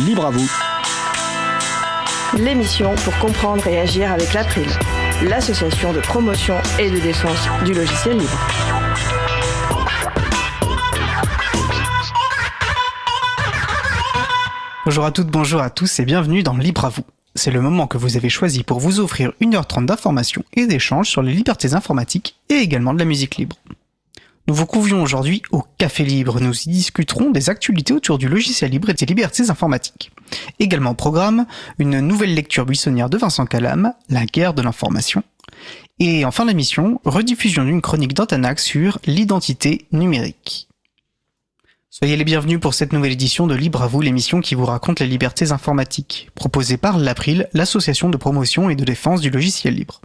Libre à vous. L'émission pour comprendre et agir avec l'April, l'association de promotion et de défense du logiciel libre. Bonjour à toutes, bonjour à tous et bienvenue dans Libre à vous. C'est le moment que vous avez choisi pour vous offrir 1h30 d'informations et d'échanges sur les libertés informatiques et également de la musique libre. Nous vous convions aujourd'hui au Café Libre. Nous y discuterons des actualités autour du logiciel libre et des libertés informatiques. Également au programme, une nouvelle lecture buissonnière de Vincent Calam, La guerre de l'information. Et en fin d'émission, rediffusion d'une chronique d'Antanax sur l'identité numérique. Soyez les bienvenus pour cette nouvelle édition de Libre à vous, l'émission qui vous raconte les libertés informatiques, proposée par l'April, l'association de promotion et de défense du logiciel libre.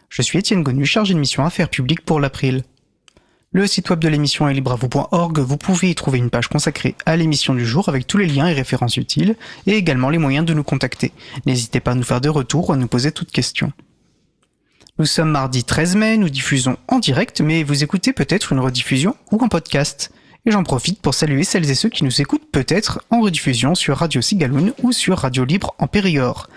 Je suis Étienne Gonu, chargé de mission affaires publiques pour l'April. Le site web de l'émission est libreavou.org, vous pouvez y trouver une page consacrée à l'émission du jour avec tous les liens et références utiles, et également les moyens de nous contacter. N'hésitez pas à nous faire des retours ou à nous poser toutes questions. Nous sommes mardi 13 mai, nous diffusons en direct, mais vous écoutez peut-être une rediffusion ou un podcast. Et j'en profite pour saluer celles et ceux qui nous écoutent peut-être en rediffusion sur Radio Cigaloun ou sur Radio Libre en Périgord.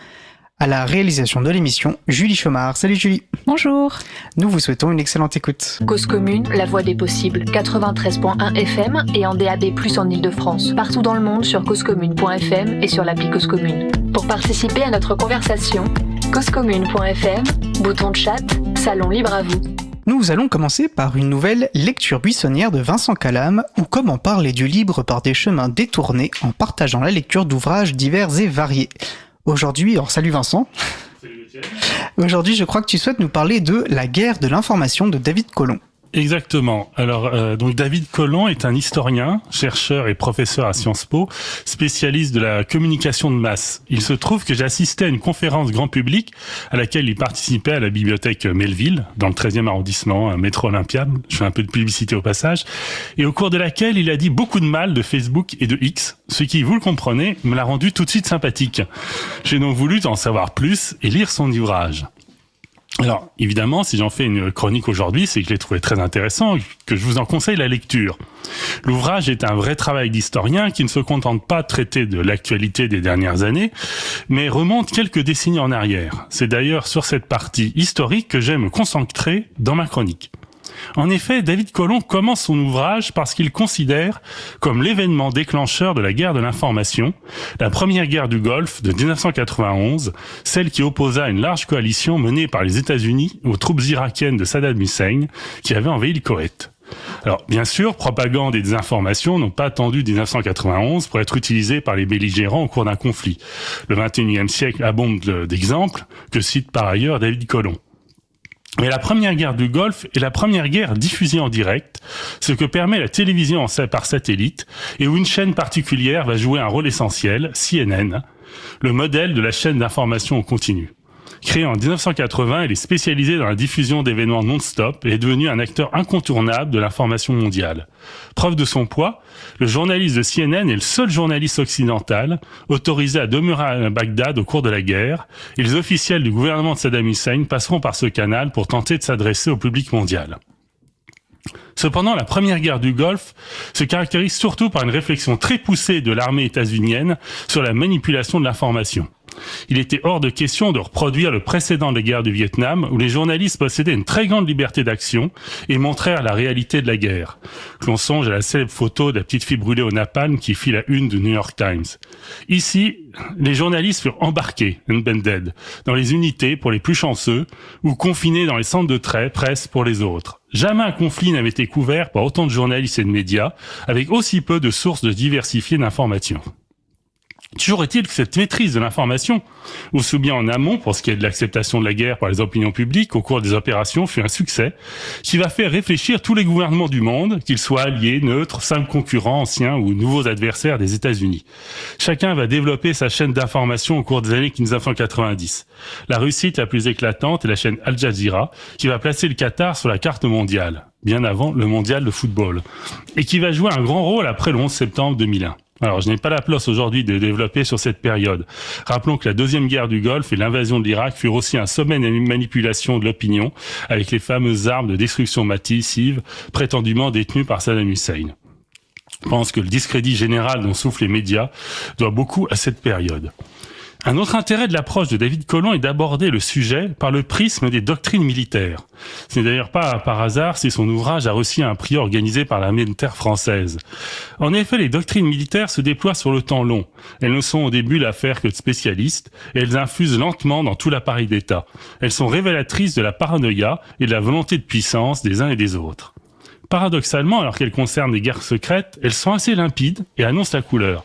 À la réalisation de l'émission, Julie Chomard. Salut Julie. Bonjour. Nous vous souhaitons une excellente écoute. Cause commune, la voix des possibles, 93.1 FM et en DAB+, en Ile-de-France. Partout dans le monde sur causecommune.fm et sur l'appli Cause Commune. Pour participer à notre conversation, causecommune.fm, bouton de chat, salon libre à vous. Nous allons commencer par une nouvelle lecture buissonnière de Vincent Calam, ou comment parler du libre par des chemins détournés en partageant la lecture d'ouvrages divers et variés. Aujourd'hui, alors salut Vincent. Salut Étienne. Aujourd'hui, je crois que tu souhaites nous parler de La guerre de l'information de David Colomb. Exactement. Alors, donc David Colomb est un historien, chercheur et professeur à Sciences Po, spécialiste de la communication de masse. Il se trouve que j'ai assisté à une conférence grand public à laquelle il participait à la bibliothèque Melville, dans le 13e arrondissement, un métro Olympiade. Je fais un peu de publicité au passage. Et au cours de laquelle il a dit beaucoup de mal de Facebook et de X, ce qui, vous le comprenez, me l'a rendu tout de suite sympathique. J'ai donc voulu en savoir plus et lire son ouvrage. Alors, évidemment, si j'en fais une chronique aujourd'hui, c'est que je l'ai trouvé très intéressant, que je vous en conseille la lecture. L'ouvrage est un vrai travail d'historien qui ne se contente pas de traiter de l'actualité des dernières années, mais remonte quelques décennies en arrière. C'est d'ailleurs sur cette partie historique que j'aime me concentrer dans ma chronique. En effet, David Colomb commence son ouvrage parce qu'il considère comme l'événement déclencheur de la guerre de l'information, la première guerre du Golfe de 1991, celle qui opposa une large coalition menée par les États-Unis aux troupes irakiennes de Saddam Hussein qui avaient envahi le Koweït. Alors, bien sûr, propagande et désinformation n'ont pas attendu 1991 pour être utilisées par les belligérants au cours d'un conflit. Le 21e siècle abonde d'exemples que cite par ailleurs David Colomb. Mais la première guerre du Golfe est la première guerre diffusée en direct, ce que permet la télévision par satellite, et où une chaîne particulière va jouer un rôle essentiel, CNN, le modèle de la chaîne d'information en continu. Créée en 1980, elle est spécialisée dans la diffusion d'événements non-stop et est devenue un acteur incontournable de l'information mondiale. Preuve de son poids, le journaliste de CNN est le seul journaliste occidental autorisé à demeurer à Bagdad au cours de la guerre, et les officiels du gouvernement de Saddam Hussein passeront par ce canal pour tenter de s'adresser au public mondial. Cependant, la première guerre du Golfe se caractérise surtout par une réflexion très poussée de l'armée états-unienne sur la manipulation de l'information. Il était hors de question de reproduire le précédent des guerres du Vietnam, où les journalistes possédaient une très grande liberté d'action et montrèrent la réalité de la guerre. L'on songe à la célèbre photo de la petite fille brûlée au napalm qui fit la une du New York Times. Ici, les journalistes furent embarqués, embedded, dans les unités pour les plus chanceux, ou confinés dans les centres de presse pour les autres. Jamais un conflit n'avait été couvert par autant de journalistes et de médias, avec aussi peu de sources diversifiées d'informations. Toujours est-il que cette maîtrise de l'information, aussi bien en amont pour ce qui est de l'acceptation de la guerre par les opinions publiques au cours des opérations, fut un succès qui va faire réfléchir tous les gouvernements du monde, qu'ils soient alliés, neutres, simples concurrents, anciens ou nouveaux adversaires des États-Unis. Chacun va développer sa chaîne d'information au cours des années 1990. La réussite la plus éclatante est la chaîne Al Jazeera, qui va placer le Qatar sur la carte mondiale, bien avant le mondial de football, et qui va jouer un grand rôle après le 11 septembre 2001. Alors, je n'ai pas la place aujourd'hui de développer sur cette période. Rappelons que la deuxième guerre du Golfe et l'invasion de l'Irak furent aussi un sommet de manipulation de l'opinion avec les fameuses armes de destruction massive prétendument détenues par Saddam Hussein. Je pense que le discrédit général dont souffrent les médias doit beaucoup à cette période. Un autre intérêt de l'approche de David Colomb est d'aborder le sujet par le prisme des doctrines militaires. Ce n'est d'ailleurs pas par hasard si son ouvrage a reçu un prix organisé par l'armée de terre française. En effet, les doctrines militaires se déploient sur le temps long. Elles ne sont au début l'affaire que de spécialistes et elles infusent lentement dans tout l'appareil d'État. Elles sont révélatrices de la paranoïa et de la volonté de puissance des uns et des autres. Paradoxalement, alors qu'elles concernent des guerres secrètes, elles sont assez limpides et annoncent la couleur.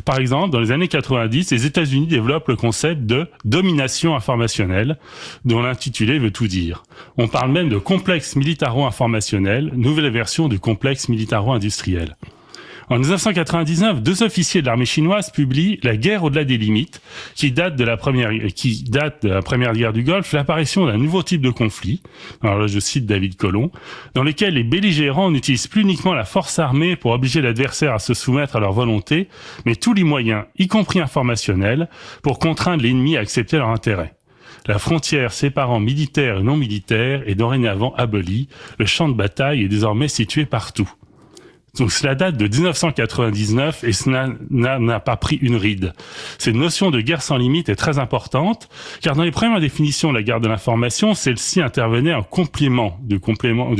Par exemple, dans les années 90, les États-Unis développent le concept de domination informationnelle, dont l'intitulé veut tout dire. On parle même de complexe militaro-informationnel, nouvelle version du complexe militaro-industriel. En 1999, 2 officiers de l'armée chinoise publient La guerre au-delà des limites, qui date de la première guerre du Golfe, l'apparition d'un nouveau type de conflit, alors là je cite David Colomb, dans lequel les belligérants n'utilisent plus uniquement la force armée pour obliger l'adversaire à se soumettre à leur volonté, mais tous les moyens, y compris informationnels, pour contraindre l'ennemi à accepter leur intérêt. La frontière séparant militaire et non militaire est dorénavant abolie, le champ de bataille est désormais situé partout. Donc cela date de 1999 et cela n'a pas pris une ride. Cette notion de guerre sans limite est très importante, car dans les premières définitions de la guerre de l'information, celle-ci intervenait en complément du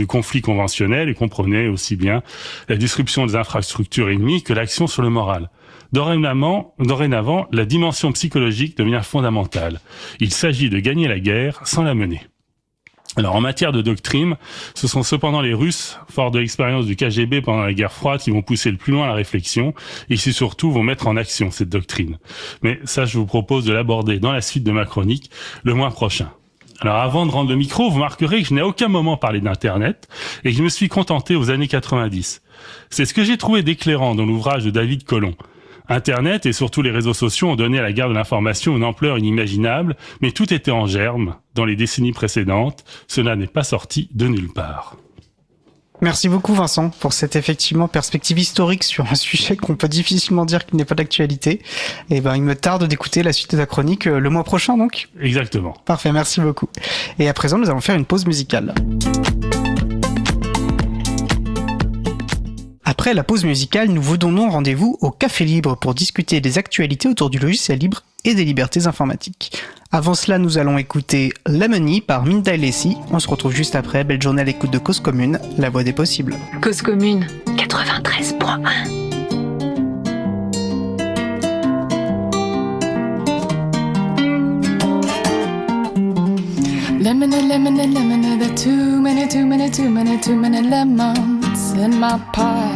conflit conventionnel et comprenait aussi bien la disruption des infrastructures ennemies que l'action sur le moral. Dorénavant, la dimension psychologique devient fondamentale. Il s'agit de gagner la guerre sans la mener. Alors, en matière de doctrine, ce sont cependant les Russes, forts de l'expérience du KGB pendant la guerre froide, qui vont pousser le plus loin la réflexion et qui surtout vont mettre en action cette doctrine. Mais ça, je vous propose de l'aborder dans la suite de ma chronique le mois prochain. Alors, avant de rendre le micro, vous remarquerez que je n'ai à aucun moment parlé d'Internet et que je me suis contenté aux années 90. C'est ce que j'ai trouvé d'éclairant dans l'ouvrage de David Colomb. Internet et surtout les réseaux sociaux ont donné à la guerre de l'information une ampleur inimaginable, mais tout était en germe dans les décennies précédentes. Cela n'est pas sorti de nulle part. Merci beaucoup Vincent pour cette effectivement perspective historique sur un sujet qu'on peut difficilement dire qu'il n'est pas d'actualité. Et il me tarde d'écouter la suite de ta chronique le mois prochain donc. Exactement. Parfait, merci beaucoup. Et à présent, nous allons faire une pause musicale. Après la pause musicale, nous vous donnons rendez-vous au Café Libre pour discuter des actualités autour du logiciel libre et des libertés informatiques. Avant cela, nous allons écouter Lemony par Minda Lessi. On se retrouve juste après. Belle journée à l'écoute de Cause Commune, la voix des possibles. Cause Commune 93.1. Lemon, lemon, lemon, there are too many lemons in my pie.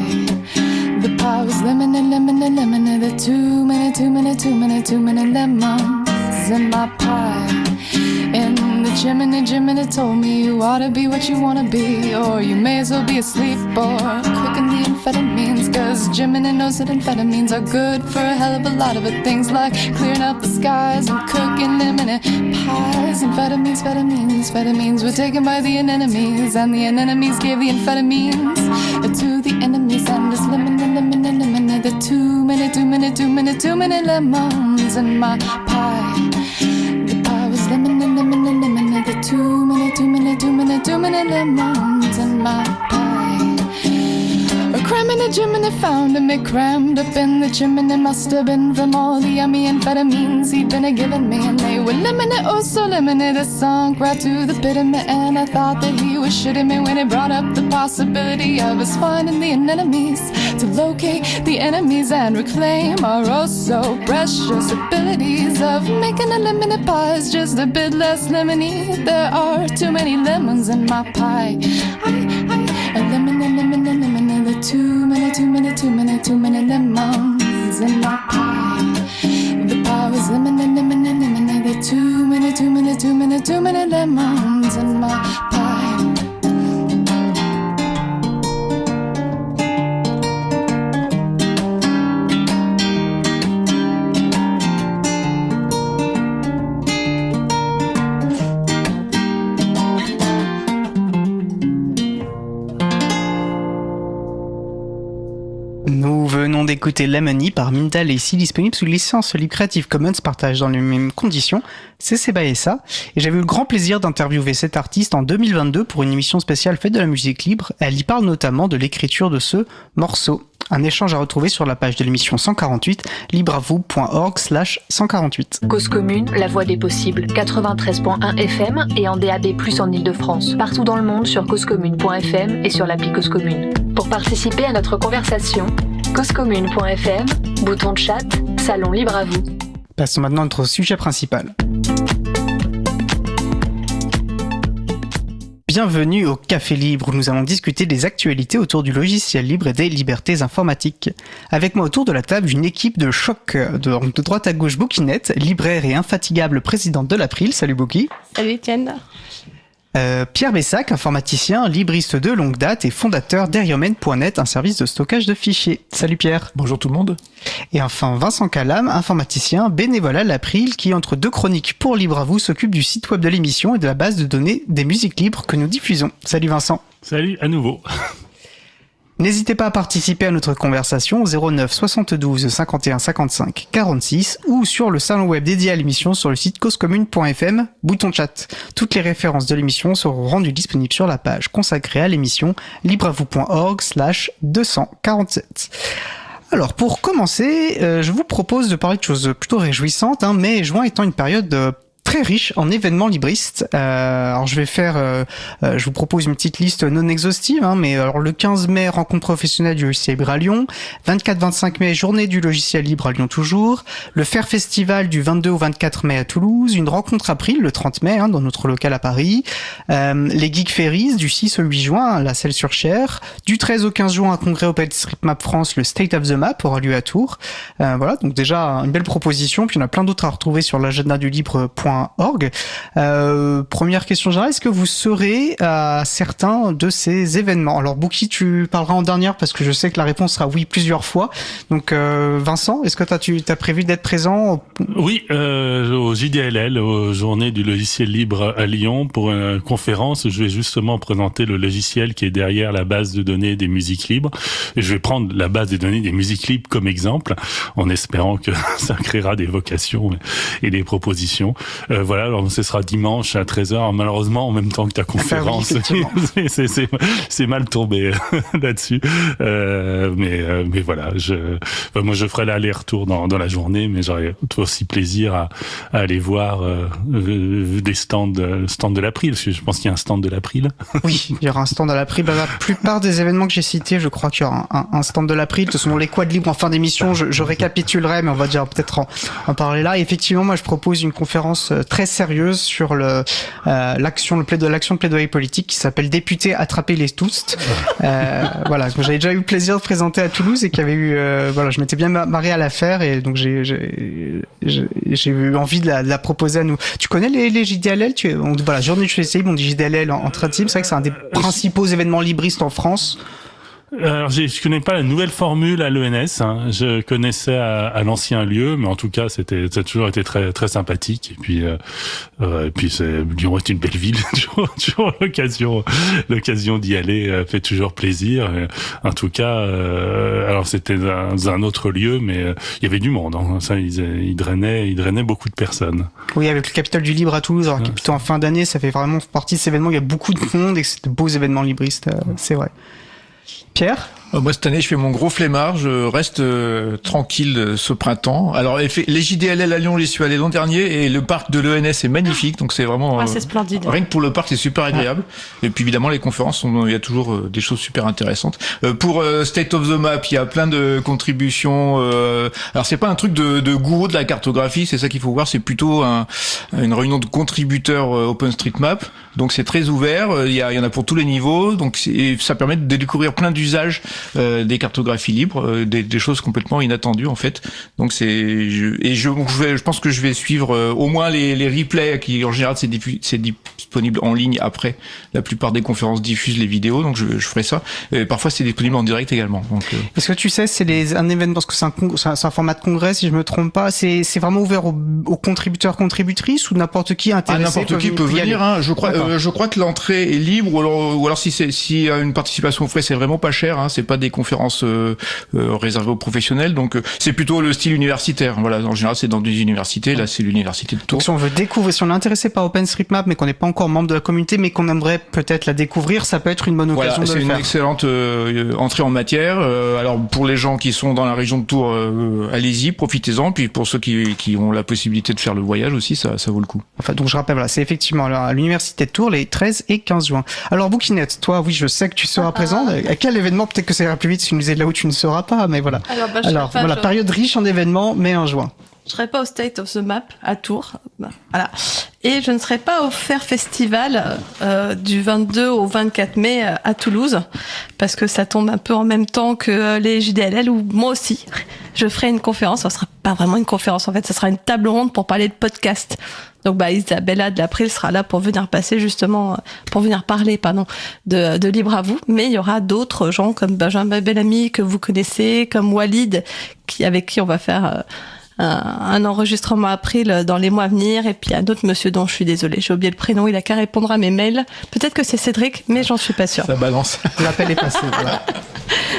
The pie was lemon, lemon, lemon, there are too many lemons in my pie. In the Jiminy told me you ought to be what you wanna be, or you may as well be asleep or cooking the amphetamines, cause Jiminy knows that amphetamines are good for a hell of a lot of it. Things like clearing up the skies and cooking lemon pies. Amphetamines were taken by the anemones, and the anemones gave the amphetamines to the enemies. And it's lemon, there are too many lemons in my pie. The pie was lemon, there are too many lemons in my pie. Cramming a Jiminy found him, it crammed up in the chimney. Must have been from all the yummy amphetamines he'd been a-giving me, and they were lemony, oh so lemony. They sunk right to the pit of me, and I thought that he was shitting me when he brought up the possibility of us finding the anemones to locate the enemies and reclaim our oh so precious abilities of making a lemony pie is just a bit less lemony. There are too many lemons in my pie. A lemon, there are too many lemons in my pie. The pie was lemon, there are too many lemons in my pie. écouté Lemony par Minda Lacy, disponible sous licence libre Creative Commons, partage dans les mêmes conditions. C'est Seba et ça. Et j'avais eu le grand plaisir d'interviewer cet artiste en 2022 pour une émission spéciale faite de la musique libre. Elle y parle notamment de l'écriture de ce morceau. Un échange à retrouver sur la page de l'émission 148, libreavoue.org/148. Cause commune, la voix des possibles, 93.1 FM et en DAB+, en Ile-de-France. Partout dans le monde sur causecommune.fm et sur l'appli Cause Commune. Pour participer à notre conversation, causecommune.fm, bouton de chat, salon libre à vous. Passons maintenant à notre sujet principal. Bienvenue au Café Libre où nous allons discuter des actualités autour du logiciel libre et des libertés informatiques. Avec moi autour de la table, une équipe de choc de droite à gauche, Boukinette, libraire et infatigable présidente de l'April. Salut Bouki. Salut Etienne. Pierre Bessac, informaticien, libriste de longue date et fondateur d'Eriomen.net, un service de stockage de fichiers. Salut Pierre. Bonjour tout le monde. Et enfin Vincent Calam, informaticien, bénévole à l'April, qui entre deux chroniques pour Libre à vous s'occupe du site web de l'émission et de la base de données des musiques libres que nous diffusons. Salut Vincent. Salut à nouveau. N'hésitez pas à participer à notre conversation au 09 72 51 55 46 ou sur le salon web dédié à l'émission sur le site causecommune.fm, bouton chat. Toutes les références de l'émission seront rendues disponibles sur la page consacrée à l'émission libreavoue.org/247. Alors pour commencer, je vous propose de parler de choses plutôt réjouissantes, mai et juin étant une période très riche en événements libristes. Alors je vais faire, je vous propose une petite liste non exhaustive, mais alors le 15 mai, rencontre professionnelle du logiciel libre à Lyon, 24-25 mai, journée du logiciel libre à Lyon toujours, le Faire Festival du 22 au 24 mai à Toulouse, une rencontre April le 30 mai dans notre local à Paris, les Geek Ferries du 6 au 8 juin à la Selle-sur-Cher, du 13 au 15 juin un congrès OpenStreetMap France, le State of the Map aura lieu à Tours. Voilà, donc déjà une belle proposition, puis on a plein d'autres à retrouver sur l'agenda du libre.org. Première question générale, est-ce que vous serez à certains de ces événements? Alors Bouki, tu parleras en dernière parce que je sais que la réponse sera oui plusieurs fois. Donc Vincent, est-ce que tu as prévu d'être présent? Oui, au JDLL, aux Journées du logiciel libre à Lyon, pour une conférence. Je vais justement présenter le logiciel qui est derrière la base de données des musiques libres. Et je vais prendre la base des données des musiques libres comme exemple, en espérant que ça créera des vocations et des propositions. Voilà, alors ce sera dimanche à 13h, malheureusement en même temps que ta conférence. C'est mal tombé là-dessus. Mais voilà, moi je ferai l'aller-retour dans la journée, mais j'aurai aussi plaisir à aller voir des stands de l'April, parce que je pense qu'il y a un stand de l'April. Oui, il y aura un stand de l'April. La plupart des événements que j'ai cités, je crois qu'il y aura un stand de l'April. De toute façon, les quads libres en fin d'émission, je récapitulerai, mais on va déjà peut-être en parler là. Et effectivement, moi je propose une conférence très sérieuse sur l'action de plaidoyer politique qui s'appelle Députés attraper les tous. Voilà, que j'avais déjà eu le plaisir de présenter à Toulouse et qui avait eu je m'étais bien marré à la faire et donc j'ai eu envie de la proposer à nous. Tu connais les JDLL? Journée du logiciel libre, on dit JDLL en traduit. C'est vrai que c'est un des principaux événements libristes en France. Alors, je connais pas la nouvelle formule à l'ENS. Je connaissais à l'ancien lieu, mais en tout cas, ça a toujours été très très sympathique. Et puis Lyon est une belle ville. toujours l'occasion d'y aller fait toujours plaisir. En tout cas, alors c'était dans un autre lieu, mais il y avait du monde. Ça, il drainait beaucoup de personnes. Oui, avec le Capitole du Libre à Toulouse, alors qui est plutôt en fin d'année, ça fait vraiment partie de ces événements. Il y a beaucoup de monde et c'est de beaux événements libristes. C'est vrai. Pierre? Moi, cette année, je fais mon gros flemmard. Je reste tranquille ce printemps. Alors, les JDLL à Lyon, j'y suis allé l'an dernier et le parc de l'ENS est magnifique. Donc, c'est vraiment... c'est splendide. Rien que pour le parc, c'est super agréable. Et puis, évidemment, les conférences, il y a toujours des choses super intéressantes. Pour State of the Map, il y a plein de contributions. Alors, c'est pas un truc de gourou de la cartographie. C'est ça qu'il faut voir. C'est plutôt une réunion de contributeurs OpenStreetMap. Donc, c'est très ouvert. Il y en a pour tous les niveaux. Donc, ça permet de découvrir plein d'usages des cartographies libres, des choses complètement inattendues en fait. Donc je pense que je vais suivre au moins les replays qui en général c'est disponible en ligne après. La plupart des conférences diffusent les vidéos, donc je ferai ça. Et parfois c'est disponible en direct également. Donc est-ce que tu sais c'est un événement parce que c'est un format de congrès si je me trompe pas, c'est vraiment ouvert aux contributeurs contributrices ou n'importe qui intéressé? N'importe qui peut venir. Je crois que l'entrée est libre ou alors si y a une participation aux frais c'est vraiment pas cher. C'est pas des conférences réservées aux professionnels, donc c'est plutôt le style universitaire. Voilà, en général c'est dans des universités, là c'est l'université de Tours. Donc si on veut découvrir, si on est intéressé par OpenStreetMap mais qu'on n'est pas encore membre de la communauté mais qu'on aimerait peut-être la découvrir, ça peut être une bonne occasion de le faire. C'est une excellente entrée en matière. Alors pour les gens qui sont dans la région de Tours, allez-y, profitez-en. Puis pour ceux qui ont la possibilité de faire le voyage aussi, ça vaut le coup. Enfin, donc je rappelle, voilà, c'est effectivement à l'université de Tours les 13 et 15 juin. Alors Bouquinette, toi, oui, je sais que tu seras présent. À quel événement? Peut-être que ça ira plus vite si tu nous disais là où tu ne seras pas, mais voilà. Alors voilà, période riche en événements, mais en juin. Je serai pas au State of the Map à Tours, voilà. Et je ne serai pas au Faire Festival du 22 au 24 mai à Toulouse, parce que ça tombe un peu en même temps que les JDLL, où moi aussi je ferai une conférence. Ça sera pas vraiment une conférence en fait, ça sera une table ronde pour parler de podcast. Donc Isabella de l'April sera là pour venir parler de Libre à vous, mais il y aura d'autres gens comme Benjamin Bellamy que vous connaissez, comme Walid avec qui on va faire un enregistrement April dans les mois à venir, et puis un autre monsieur dont je suis désolée, j'ai oublié le prénom, il a qu'à répondre à mes mails. Peut-être que c'est Cédric, mais j'en suis pas sûre. Ça balance. L'appel est passé. Voilà.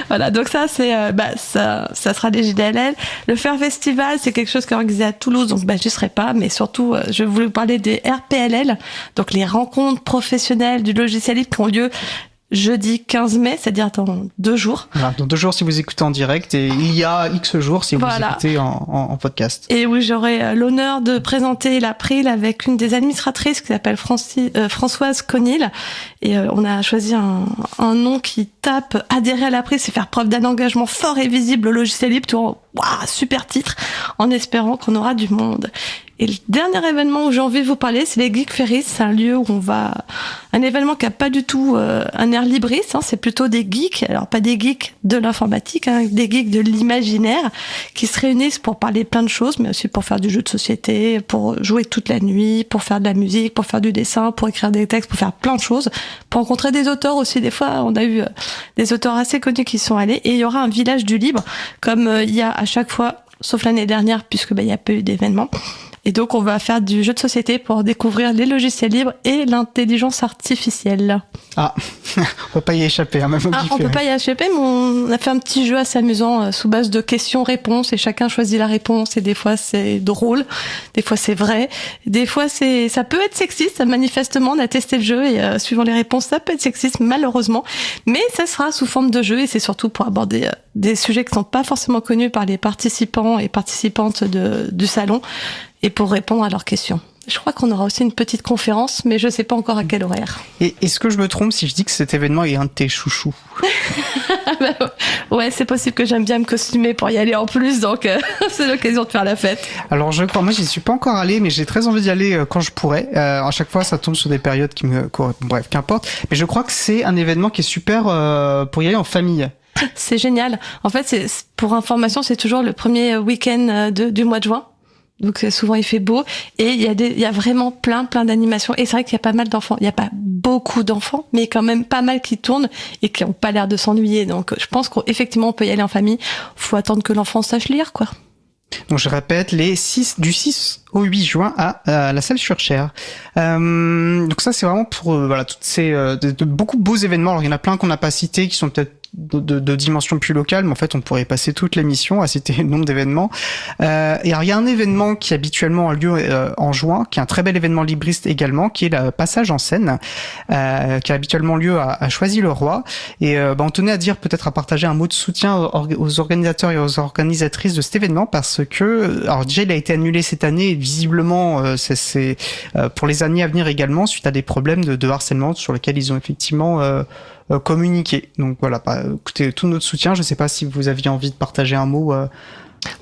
Voilà, donc ça c'est ça sera des JDLL. Le Faire Festival, c'est quelque chose qui est organisé à Toulouse, donc j'y serai pas, mais surtout je voulais vous parler des RPLL, donc les rencontres professionnelles du logiciel libre qui ont lieu jeudi 15 mai, c'est-à-dire dans 2 jours. Voilà, dans 2 jours si vous écoutez en direct, et il y a X jours si vous écoutez en podcast. Et oui, j'aurai l'honneur de présenter l'April avec une des administratrices qui s'appelle Françoise Conil. Et on a choisi un nom qui tape adhérer à l'April, c'est faire preuve d'un engagement fort et visible au logiciel libre. Waouh, super titre, en espérant qu'on aura du monde. Et le dernier événement où j'ai envie de vous parler, c'est les Geek Ferries. C'est un lieu où un événement qui a pas du tout un air libriste, c'est plutôt des geeks, alors pas des geeks de l'informatique, des geeks de l'imaginaire, qui se réunissent pour parler plein de choses, mais aussi pour faire du jeu de société, pour jouer toute la nuit, pour faire de la musique, pour faire du dessin, pour écrire des textes, pour faire plein de choses, pour rencontrer des auteurs aussi. Des fois, on a eu des auteurs assez connus qui sont allés, et il y aura un village du libre, comme il y a à chaque fois, sauf l'année dernière, puisque il y a peu eu d'événements. Et donc, on va faire du jeu de société pour découvrir les logiciels libres et l'intelligence artificielle. Ah, on peut pas y échapper, même au on peut pas y échapper, mais on a fait un petit jeu assez amusant sous base de questions-réponses, et chacun choisit la réponse, et des fois c'est drôle, des fois c'est vrai, des fois ça peut être sexiste, manifestement, on a testé le jeu, et suivant les réponses, ça peut être sexiste, malheureusement, mais ça sera sous forme de jeu, et c'est surtout pour aborder des sujets qui sont pas forcément connus par les participants et participantes du salon, et pour répondre à leurs questions. Je crois qu'on aura aussi une petite conférence, mais je sais pas encore à quel horaire. Et est-ce que je me trompe si je dis que cet événement est un de tes chouchous? Ouais, c'est possible que j'aime bien me costumer pour y aller en plus, donc c'est l'occasion de faire la fête. Alors je crois, moi j'y suis pas encore allé, mais j'ai très envie d'y aller quand je pourrai. À chaque fois ça tombe sur des périodes qui me... Bref, qu'importe. Mais je crois que c'est un événement qui est super pour y aller en famille. C'est génial. En fait, pour information, c'est toujours le premier week-end du mois de juin. Donc souvent il fait beau, et il y a vraiment plein d'animations, et c'est vrai qu'il y a pas mal d'enfants. Il y a pas beaucoup d'enfants, mais quand même pas mal qui tournent et qui ont pas l'air de s'ennuyer. Donc je pense qu'effectivement on peut y aller en famille. Faut attendre que l'enfant sache lire, quoi. Donc je répète, du 6 au 8 juin à la salle Surchère. Donc ça c'est vraiment pour toutes ces de beaucoup de beaux événements. Alors il y en a plein qu'on n'a pas cités, qui sont peut-être de dimension plus locale, mais en fait on pourrait passer toute l'émission à citer le nombre d'événements. Et alors il y a un événement qui habituellement a lieu en juin, qui est un très bel événement libriste également, qui est le passage en scène, qui a habituellement lieu à Choisy-le-Roi. Et on tenait à dire, peut-être à partager un mot de soutien aux organisateurs et aux organisatrices de cet événement, parce que alors déjà il a été annulé cette année, et visiblement c'est pour les années à venir également, suite à des problèmes de harcèlement sur lesquels ils ont effectivement communiquer. Donc voilà, écoutez, tout notre soutien. Je sais pas si vous aviez envie de partager un mot.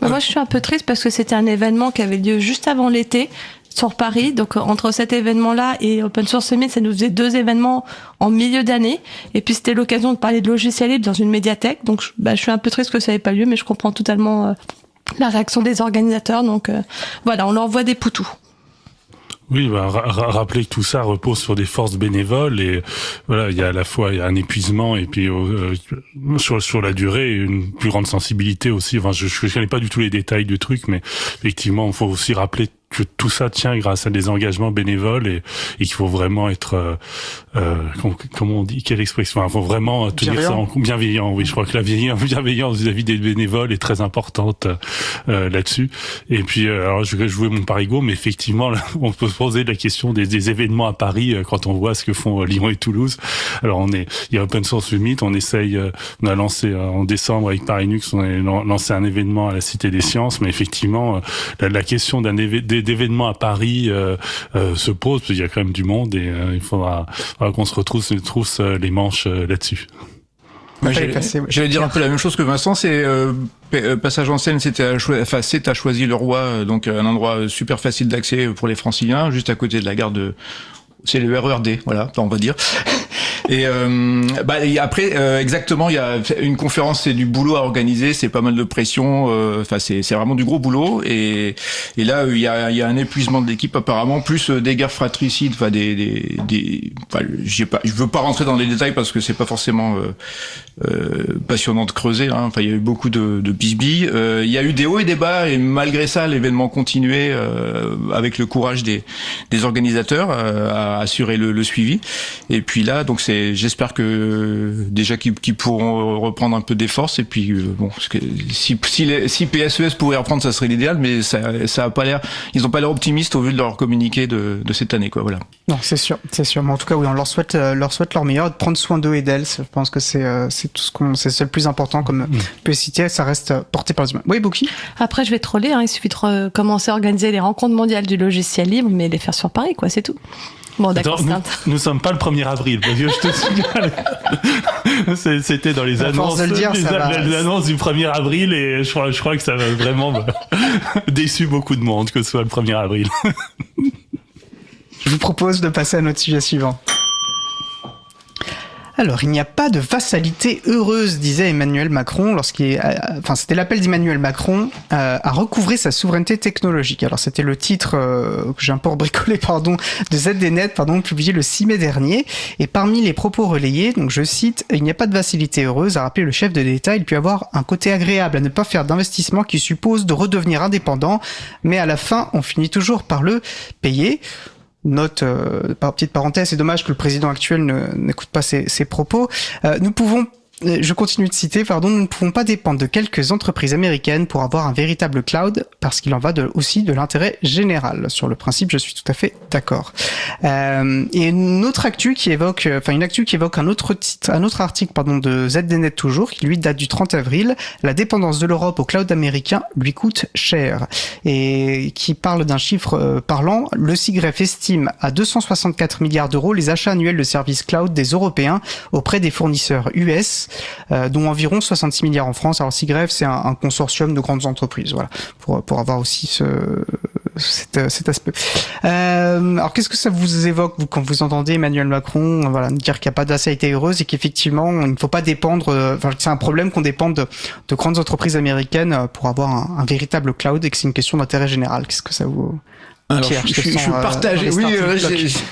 Moi, je suis un peu triste parce que c'était un événement qui avait lieu juste avant l'été sur Paris. Donc entre cet événement-là et Open Source Summit, ça nous faisait 2 événements en milieu d'année. Et puis c'était l'occasion de parler de logiciel libre dans une médiathèque. Donc je suis un peu triste que ça n'ait pas lieu, mais je comprends totalement la réaction des organisateurs. Donc voilà, on leur envoie des poutous. Oui, rappeler que tout ça repose sur des forces bénévoles, et voilà, il y a à la fois un épuisement, et puis sur la durée une plus grande sensibilité aussi. Enfin, je connais pas du tout les détails du truc, mais effectivement, il faut aussi rappeler que tout ça tient grâce à des engagements bénévoles et qu'il faut vraiment être comment on dit, quelle expression, il faut vraiment tenir ça en bienveillant. Oui, je crois que la bienveillance vis-à-vis des bénévoles est très importante là-dessus. Et puis alors je vais jouer mon parigot, mais effectivement là, on peut se poser la question des événements à Paris quand on voit ce que font Lyon et Toulouse. Alors il y a Open Source Summit, on a lancé en décembre avec Paris-Nux, on a lancé un événement à la Cité des Sciences, mais effectivement la question d'événements à Paris se pose, parce qu'il y a quand même du monde et il faudra qu'on se retrousse les manches là-dessus. J'allais dire un peu la même chose que Vincent, c'est Passage en Seine, c'est à Choisy-le-Roi, donc un endroit super facile d'accès pour les Franciliens, juste à côté de la gare c'est le RERD, voilà, on va dire. Et après exactement, il y a une conférence, c'est du boulot à organiser, c'est pas mal de pression, c'est vraiment du gros boulot et là il y a un épuisement de l'équipe apparemment, plus des guerres fratricides, je veux pas rentrer dans les détails parce que c'est pas forcément passionnant de creuser, hein. Enfin il y a eu beaucoup de bisbilles, il y a eu des hauts et des bas et malgré ça l'événement continuait avec le courage des organisateurs à assurer le suivi. Et puis là donc j'espère que déjà qu'ils pourront reprendre un peu des forces et puis si PSES pourrait reprendre, ça serait l'idéal, mais ça a pas l'air, ils ont pas l'air optimistes au vu de leur communiqué de cette année, quoi. Voilà. Non, c'est sûr. Mais en tout cas, oui, on leur souhaite leur meilleur, de prendre soin d'eux et d'elles. Je pense que c'est le plus important, comme peut citer, ça reste porté par les humains. Oui, Bouki. Après, je vais troller, il suffit de commencer à organiser les rencontres mondiales du logiciel libre, mais les faire sur Paris, quoi, c'est tout. Bon, d'accord. Nous sommes pas le 1er avril, parce que je te signale. C'était dans les annonces, les annonces du 1er avril, et je crois que ça va vraiment déçu beaucoup de monde que ce soit le 1er avril. Je vous propose de passer à notre sujet suivant. Alors, il n'y a pas de vassalité heureuse, disait Emmanuel Macron c'était l'appel d'Emmanuel Macron à recouvrer sa souveraineté technologique. Alors, c'était le titre que j'ai un peu bricolé, de ZDNet, publié le 6 mai dernier. Et parmi les propos relayés, donc je cite, il n'y a pas de vassalité heureuse, a rappelé le chef de l'État. Il peut y avoir un côté agréable à ne pas faire d'investissement qui suppose de redevenir indépendant, mais à la fin, on finit toujours par le payer. Note, petite parenthèse, c'est dommage que le président actuel n'écoute pas ces propos. Je continue de citer, nous ne pouvons pas dépendre de quelques entreprises américaines pour avoir un véritable cloud, parce qu'il en va aussi de l'intérêt général. Sur le principe, je suis tout à fait d'accord. Et une autre actu qui évoque, un autre article, de ZDNet toujours, qui lui date du 30 avril. La dépendance de l'Europe au cloud américain lui coûte cher. Et qui parle d'un chiffre parlant. Le SIGREF estime à 264 milliards d'euros les achats annuels de services cloud des Européens auprès des fournisseurs US, dont environ 66 milliards en France. Alors SIGREF, c'est un consortium de grandes entreprises, voilà, pour avoir aussi cet aspect. Alors qu'est-ce que ça vous évoque, vous, quand vous entendez Emmanuel Macron dire qu'il n'y a pas de vassalité heureuse et qu'effectivement il ne faut pas dépendre, c'est un problème qu'on dépende de grandes entreprises américaines pour avoir un véritable cloud et que c'est une question d'intérêt général. Qu'est-ce que ça vous... Alors, Pierre, je suis partagé. Oui,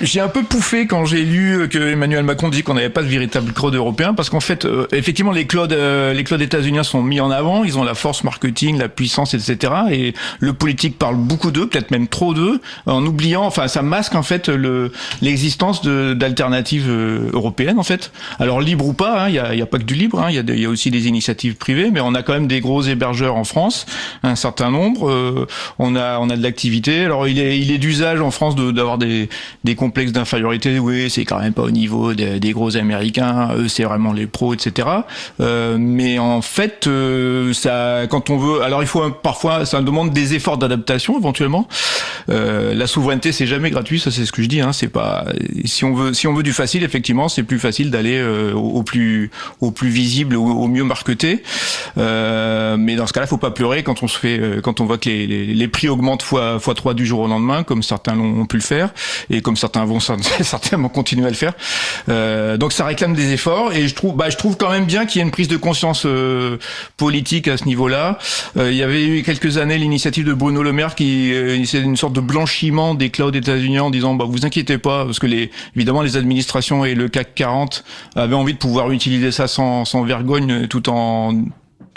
j'ai un peu pouffé quand j'ai lu que Emmanuel Macron dit qu'on n'avait pas de véritable cloud européen, parce qu'en fait, effectivement, les clouds états-uniens sont mis en avant. Ils ont la force marketing, la puissance, etc. Et le politique parle beaucoup d'eux, peut-être même trop d'eux, en oubliant. Ça masque en fait l'existence d'alternatives européennes en fait. Alors libre ou pas, il y a pas que du libre. Il y a aussi des initiatives privées, mais on a quand même des gros hébergeurs en France, un certain nombre. On a de l'activité. Alors il est d'usage en France d'avoir des complexes d'infériorité. Oui, c'est quand même pas au niveau des gros Américains. Eux, c'est vraiment les pros, etc. Mais en fait, quand on veut, alors il faut parfois, ça demande des efforts d'adaptation éventuellement. La souveraineté, c'est jamais gratuit. Ça, c'est ce que je dis. C'est pas. Si on veut du facile, effectivement, c'est plus facile d'aller au plus visible, au mieux marketé. Mais dans ce cas-là, faut pas pleurer quand on voit que les prix augmentent fois 3 du jour au lendemain, comme certains ont pu le faire, et comme certains vont certainement continuer à le faire. Donc ça réclame des efforts, et je trouve quand même bien qu'il y ait une prise de conscience politique à ce niveau-là. Il y avait eu quelques années l'initiative de Bruno Le Maire qui c'est une sorte de blanchiment des clouds états-uniens en disant vous inquiétez pas, parce que évidemment les administrations et le CAC 40 avaient envie de pouvoir utiliser ça sans vergogne, tout en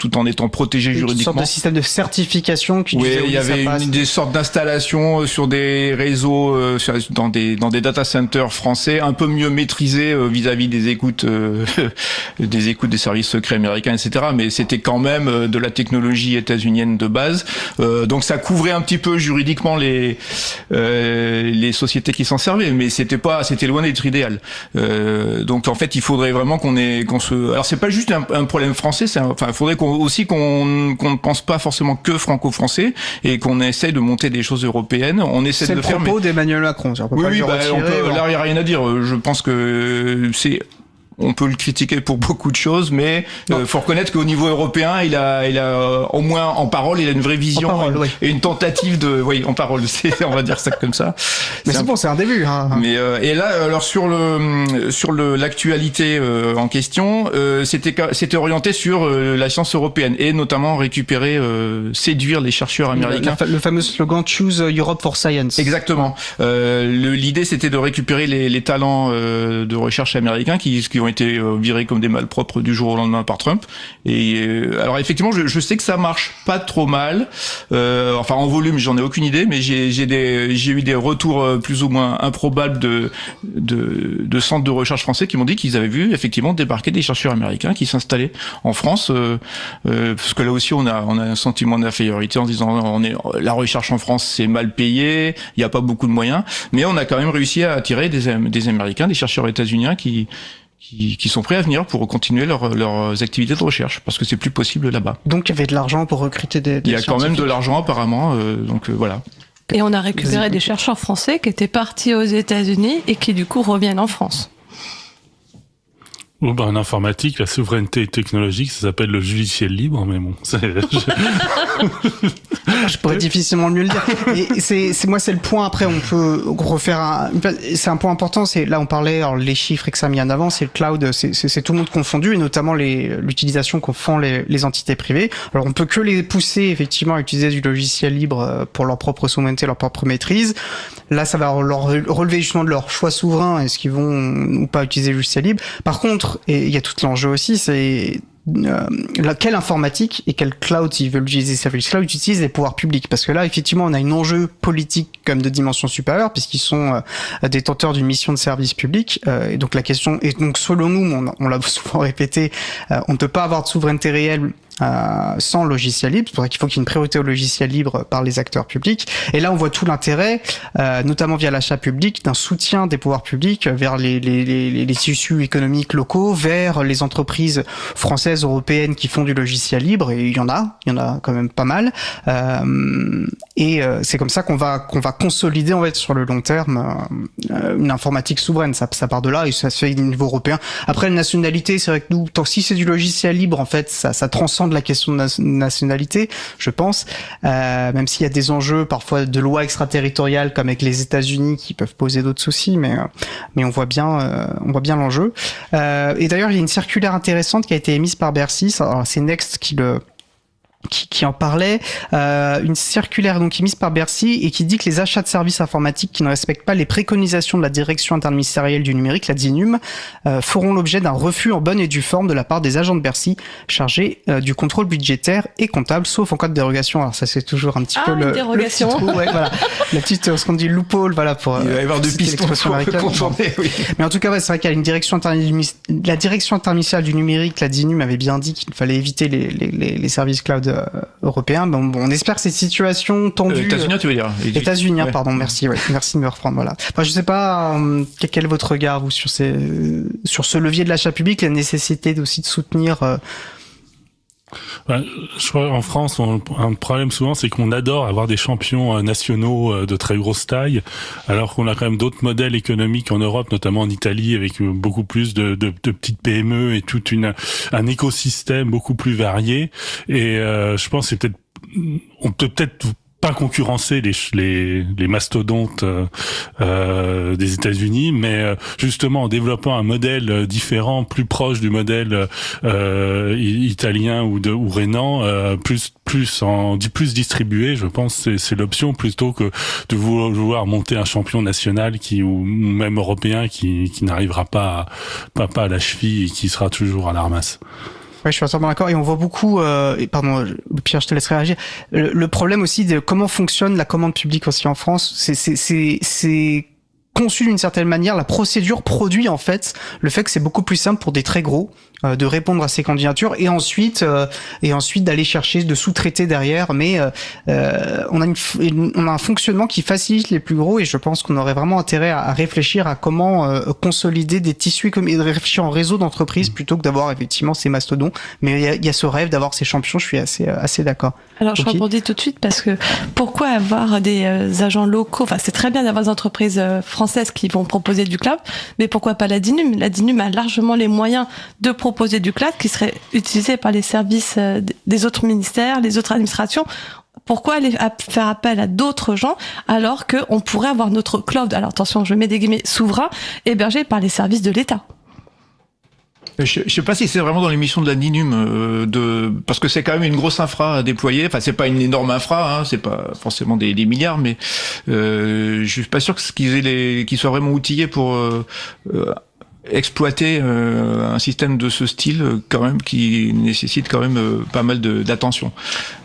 tout en étant protégé juridiquement. Une sorte de système de certification qui disait il y avait des sortes d'installations sur des réseaux, dans des data centers français, un peu mieux maîtrisés vis-à-vis des écoutes des services secrets américains, etc. Mais c'était quand même de la technologie états-unienne de base. Donc ça couvrait un petit peu juridiquement les sociétés qui s'en servaient, mais c'était loin d'être idéal. Donc en fait, il faudrait vraiment alors c'est pas juste un problème français, il faudrait qu'on ne pense pas forcément que franco-français et qu'on essaie de monter des choses européennes. On essaie de le faire. C'est le propos d'Emmanuel Macron. Oui, là il y a rien à dire. Je pense que on peut le critiquer pour beaucoup de choses, mais faut reconnaître qu'au niveau européen, il a au moins en parole, il a une vraie vision et une tentative en parole. On va dire ça comme ça. Mais c'est un début. Hein. Mais et là, alors sur l'actualité en question, c'était orienté sur la science européenne et notamment récupérer, séduire les chercheurs américains. Le fameux slogan Choose Europe for Science. Exactement. L'idée, c'était de récupérer les talents de recherche américains qui ont été virés comme des malpropres du jour au lendemain par Trump. Et alors effectivement, je sais que ça marche pas trop mal. Enfin en volume, j'en ai aucune idée, mais j'ai eu des retours plus ou moins improbables de centres de recherche français qui m'ont dit qu'ils avaient vu effectivement débarquer des chercheurs américains qui s'installaient en France, parce que là aussi on a un sentiment d'infériorité en se disant la recherche en France c'est mal payé, il n'y a pas beaucoup de moyens, mais on a quand même réussi à attirer des Américains, des chercheurs états-uniens qui sont prêts à venir pour continuer leurs activités de recherche, parce que c'est plus possible là-bas. Donc il y avait de l'argent pour recruter des Il y a quand même de l'argent apparemment, donc voilà. Et on a récupéré des chercheurs français qui étaient partis aux États-Unis et qui du coup reviennent en France. En informatique, la souveraineté technologique, ça s'appelle le logiciel libre, mais bon, je pourrais difficilement mieux le dire. Et c'est le point. Après, on peut refaire c'est un point important. C'est là, on parlait, alors, les chiffres et que ça a mis en avant, c'est le cloud, c'est tout le monde confondu, et notamment l'utilisation qu'en font les entités privées. Alors, on peut que les pousser effectivement à utiliser du logiciel libre pour leur propre souveraineté, leur propre maîtrise. Là, ça va leur relever justement de leur choix souverain, est-ce qu'ils vont ou pas utiliser le logiciel libre. Par contre, et il y a tout l'enjeu aussi, c'est quelle informatique et quel cloud, s'ils veulent utiliser Service Cloud, utilisent les pouvoirs publics. Parce que là, effectivement, on a un enjeu politique comme de dimension supérieure, puisqu'ils sont détenteurs d'une mission de service public. Et donc la question, et donc selon nous, on l'a souvent répété, on ne peut pas avoir de souveraineté réelle sans logiciel libre. C'est pour ça qu'il faut qu'il y ait une priorité au logiciel libre par les acteurs publics. Et là, on voit tout l'intérêt, notamment via l'achat public, d'un soutien des pouvoirs publics vers les tissus économiques locaux, vers les entreprises françaises, européennes qui font du logiciel libre. Et il y en a quand même pas mal. Et c'est comme ça qu'on va consolider, en fait, sur le long terme, une informatique souveraine. Ça part de là et ça se fait au niveau européen. Après, la nationalité, c'est vrai que nous, tant que si c'est du logiciel libre, en fait, ça transcende la question de nationalité, je pense, même s'il y a des enjeux parfois de lois extraterritoriales comme avec les États-Unis qui peuvent poser d'autres soucis, mais on voit bien l'enjeu. Et d'ailleurs, il y a une circulaire intéressante qui a été émise par Bercy. Alors, c'est Next qui en parlait, une circulaire donc émise par Bercy et qui dit que les achats de services informatiques qui ne respectent pas les préconisations de la direction interministérielle du numérique, la DINUM, feront l'objet d'un refus en bonne et due forme de la part des agents de Bercy chargés du contrôle budgétaire et comptable, sauf en cas de dérogation. Alors ça, c'est toujours un petit peu le dérogation. Le petit trou, voilà. La petite, ce qu'on dit loophole, voilà, pour il va y avoir deux pistes pour contourner, oui. Mais en tout cas, ouais, c'est vrai qu'il y a une direction la direction interministérielle du numérique, la DINUM, avait bien dit qu'il fallait éviter les services cloud européens. Bon, on espère que cette situation tendue. États-Unis, tu veux dire? États-Unis, ouais. Pardon, merci de me reprendre, voilà. Enfin, je sais pas, quel est votre regard, vous, sur ce levier de l'achat public, la nécessité aussi de soutenir, je crois qu'en France, un problème souvent, c'est qu'on adore avoir des champions nationaux de très grosse taille, alors qu'on a quand même d'autres modèles économiques en Europe, notamment en Italie, avec beaucoup plus de petites PME et tout un écosystème beaucoup plus varié. Et je pense que on peut peut-être pas concurrencer les mastodontes des États-Unis, mais justement en développant un modèle différent, plus proche du modèle italien ou rhénan, plus distribué, je pense que c'est l'option, plutôt que de vouloir monter un champion national ou même européen qui n'arrivera pas à la cheville et qui sera toujours à la ramasse. Ouais, je suis entièrement d'accord. Et on voit beaucoup, pardon, Pierre, je te laisserai réagir. Le problème aussi de comment fonctionne la commande publique aussi en France, c'est conçu d'une certaine manière. La procédure produit en fait le fait que c'est beaucoup plus simple pour des très gros de répondre à ces candidatures et ensuite d'aller chercher de sous-traiter derrière. Mais on a un fonctionnement qui facilite les plus gros et je pense qu'on aurait vraiment intérêt à réfléchir à comment consolider des tissus et de réfléchir en réseau d'entreprises plutôt que d'avoir effectivement ces mastodons. Mais il y a ce rêve d'avoir ces champions. Je suis assez d'accord. Alors je rebondis tout de suite parce que pourquoi avoir des agents locaux? Enfin, c'est très bien d'avoir des entreprises françaises qui vont proposer du cloud, mais pourquoi pas la DINUM? La DINUM a largement les moyens de proposer du cloud qui serait utilisé par les services des autres ministères, les autres administrations. Pourquoi aller faire appel à d'autres gens alors qu'on pourrait avoir notre cloud, alors attention, je mets des guillemets, souverain, hébergé par les services de l'État? Je sais pas si c'est vraiment dans les missions de la DINUM parce que c'est quand même une grosse infra à déployer. Enfin, c'est pas une énorme infra, hein, c'est pas forcément des milliards, mais je suis pas sûr qu'ils soient vraiment outillés pour exploiter un système de ce style quand même qui nécessite quand même pas mal d'attention.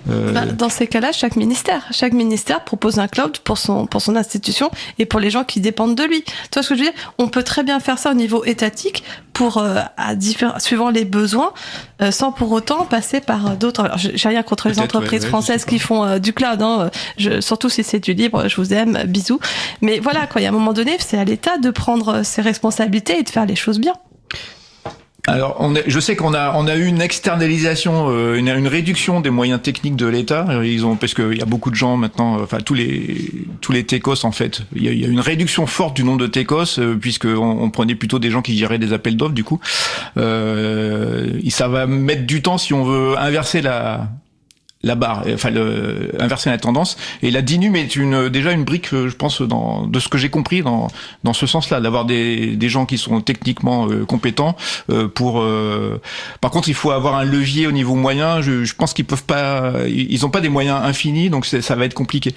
Dans ces cas-là, chaque ministère propose un cloud pour son institution et pour les gens qui dépendent de lui. Tu vois ce que je veux dire? On peut très bien faire ça au niveau étatique pour suivant les besoins, sans pour autant passer par d'autres. Alors, j'ai rien contre les entreprises françaises qui font du cloud, hein. Surtout si c'est du libre, je vous aime, bisous. Mais voilà, quoi. Il y a un moment donné, c'est à l'État de prendre ses responsabilités et de faire les choses bien. Alors, je sais qu'on a eu une externalisation, une réduction des moyens techniques de l'État. Parce qu'il y a beaucoup de gens maintenant, enfin tous les techos en fait. Il y a une réduction forte du nombre de techos puisque on prenait plutôt des gens qui géraient des appels d'offres. Du coup, ça va mettre du temps si on veut inverser la barre, enfin inverser la tendance. Et la DINUM est déjà une brique, je pense, de ce que j'ai compris dans ce sens-là, d'avoir des gens qui sont techniquement compétents Par contre, il faut avoir un levier au niveau moyen. Je pense qu'ils peuvent pas, ils ont pas des moyens infinis, donc ça va être compliqué.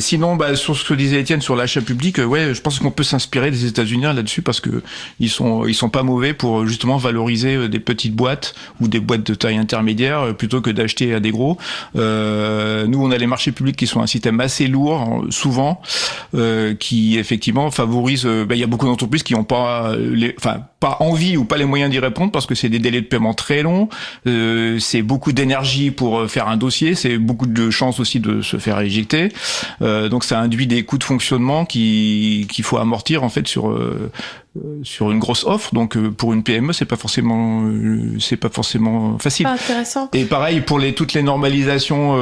Sinon, sur ce que disait Étienne sur l'achat public, ouais, je pense qu'on peut s'inspirer des États-Unis là-dessus parce que ils sont pas mauvais pour justement valoriser des petites boîtes ou des boîtes de taille intermédiaire plutôt que d'acheter à des gros. Nous, on a les marchés publics qui sont un système assez lourd, souvent, qui effectivement favorise. Il y a beaucoup d'entreprises qui n'ont pas pas envie ou pas les moyens d'y répondre parce que c'est des délais de paiement très longs, c'est beaucoup d'énergie pour faire un dossier, c'est beaucoup de chances aussi de se faire éjecter. Donc ça induit des coûts de fonctionnement qu'il faut amortir en fait sur une grosse offre. Donc pour une PME, c'est pas forcément facile. Pas intéressant. Et pareil pour toutes les normalisations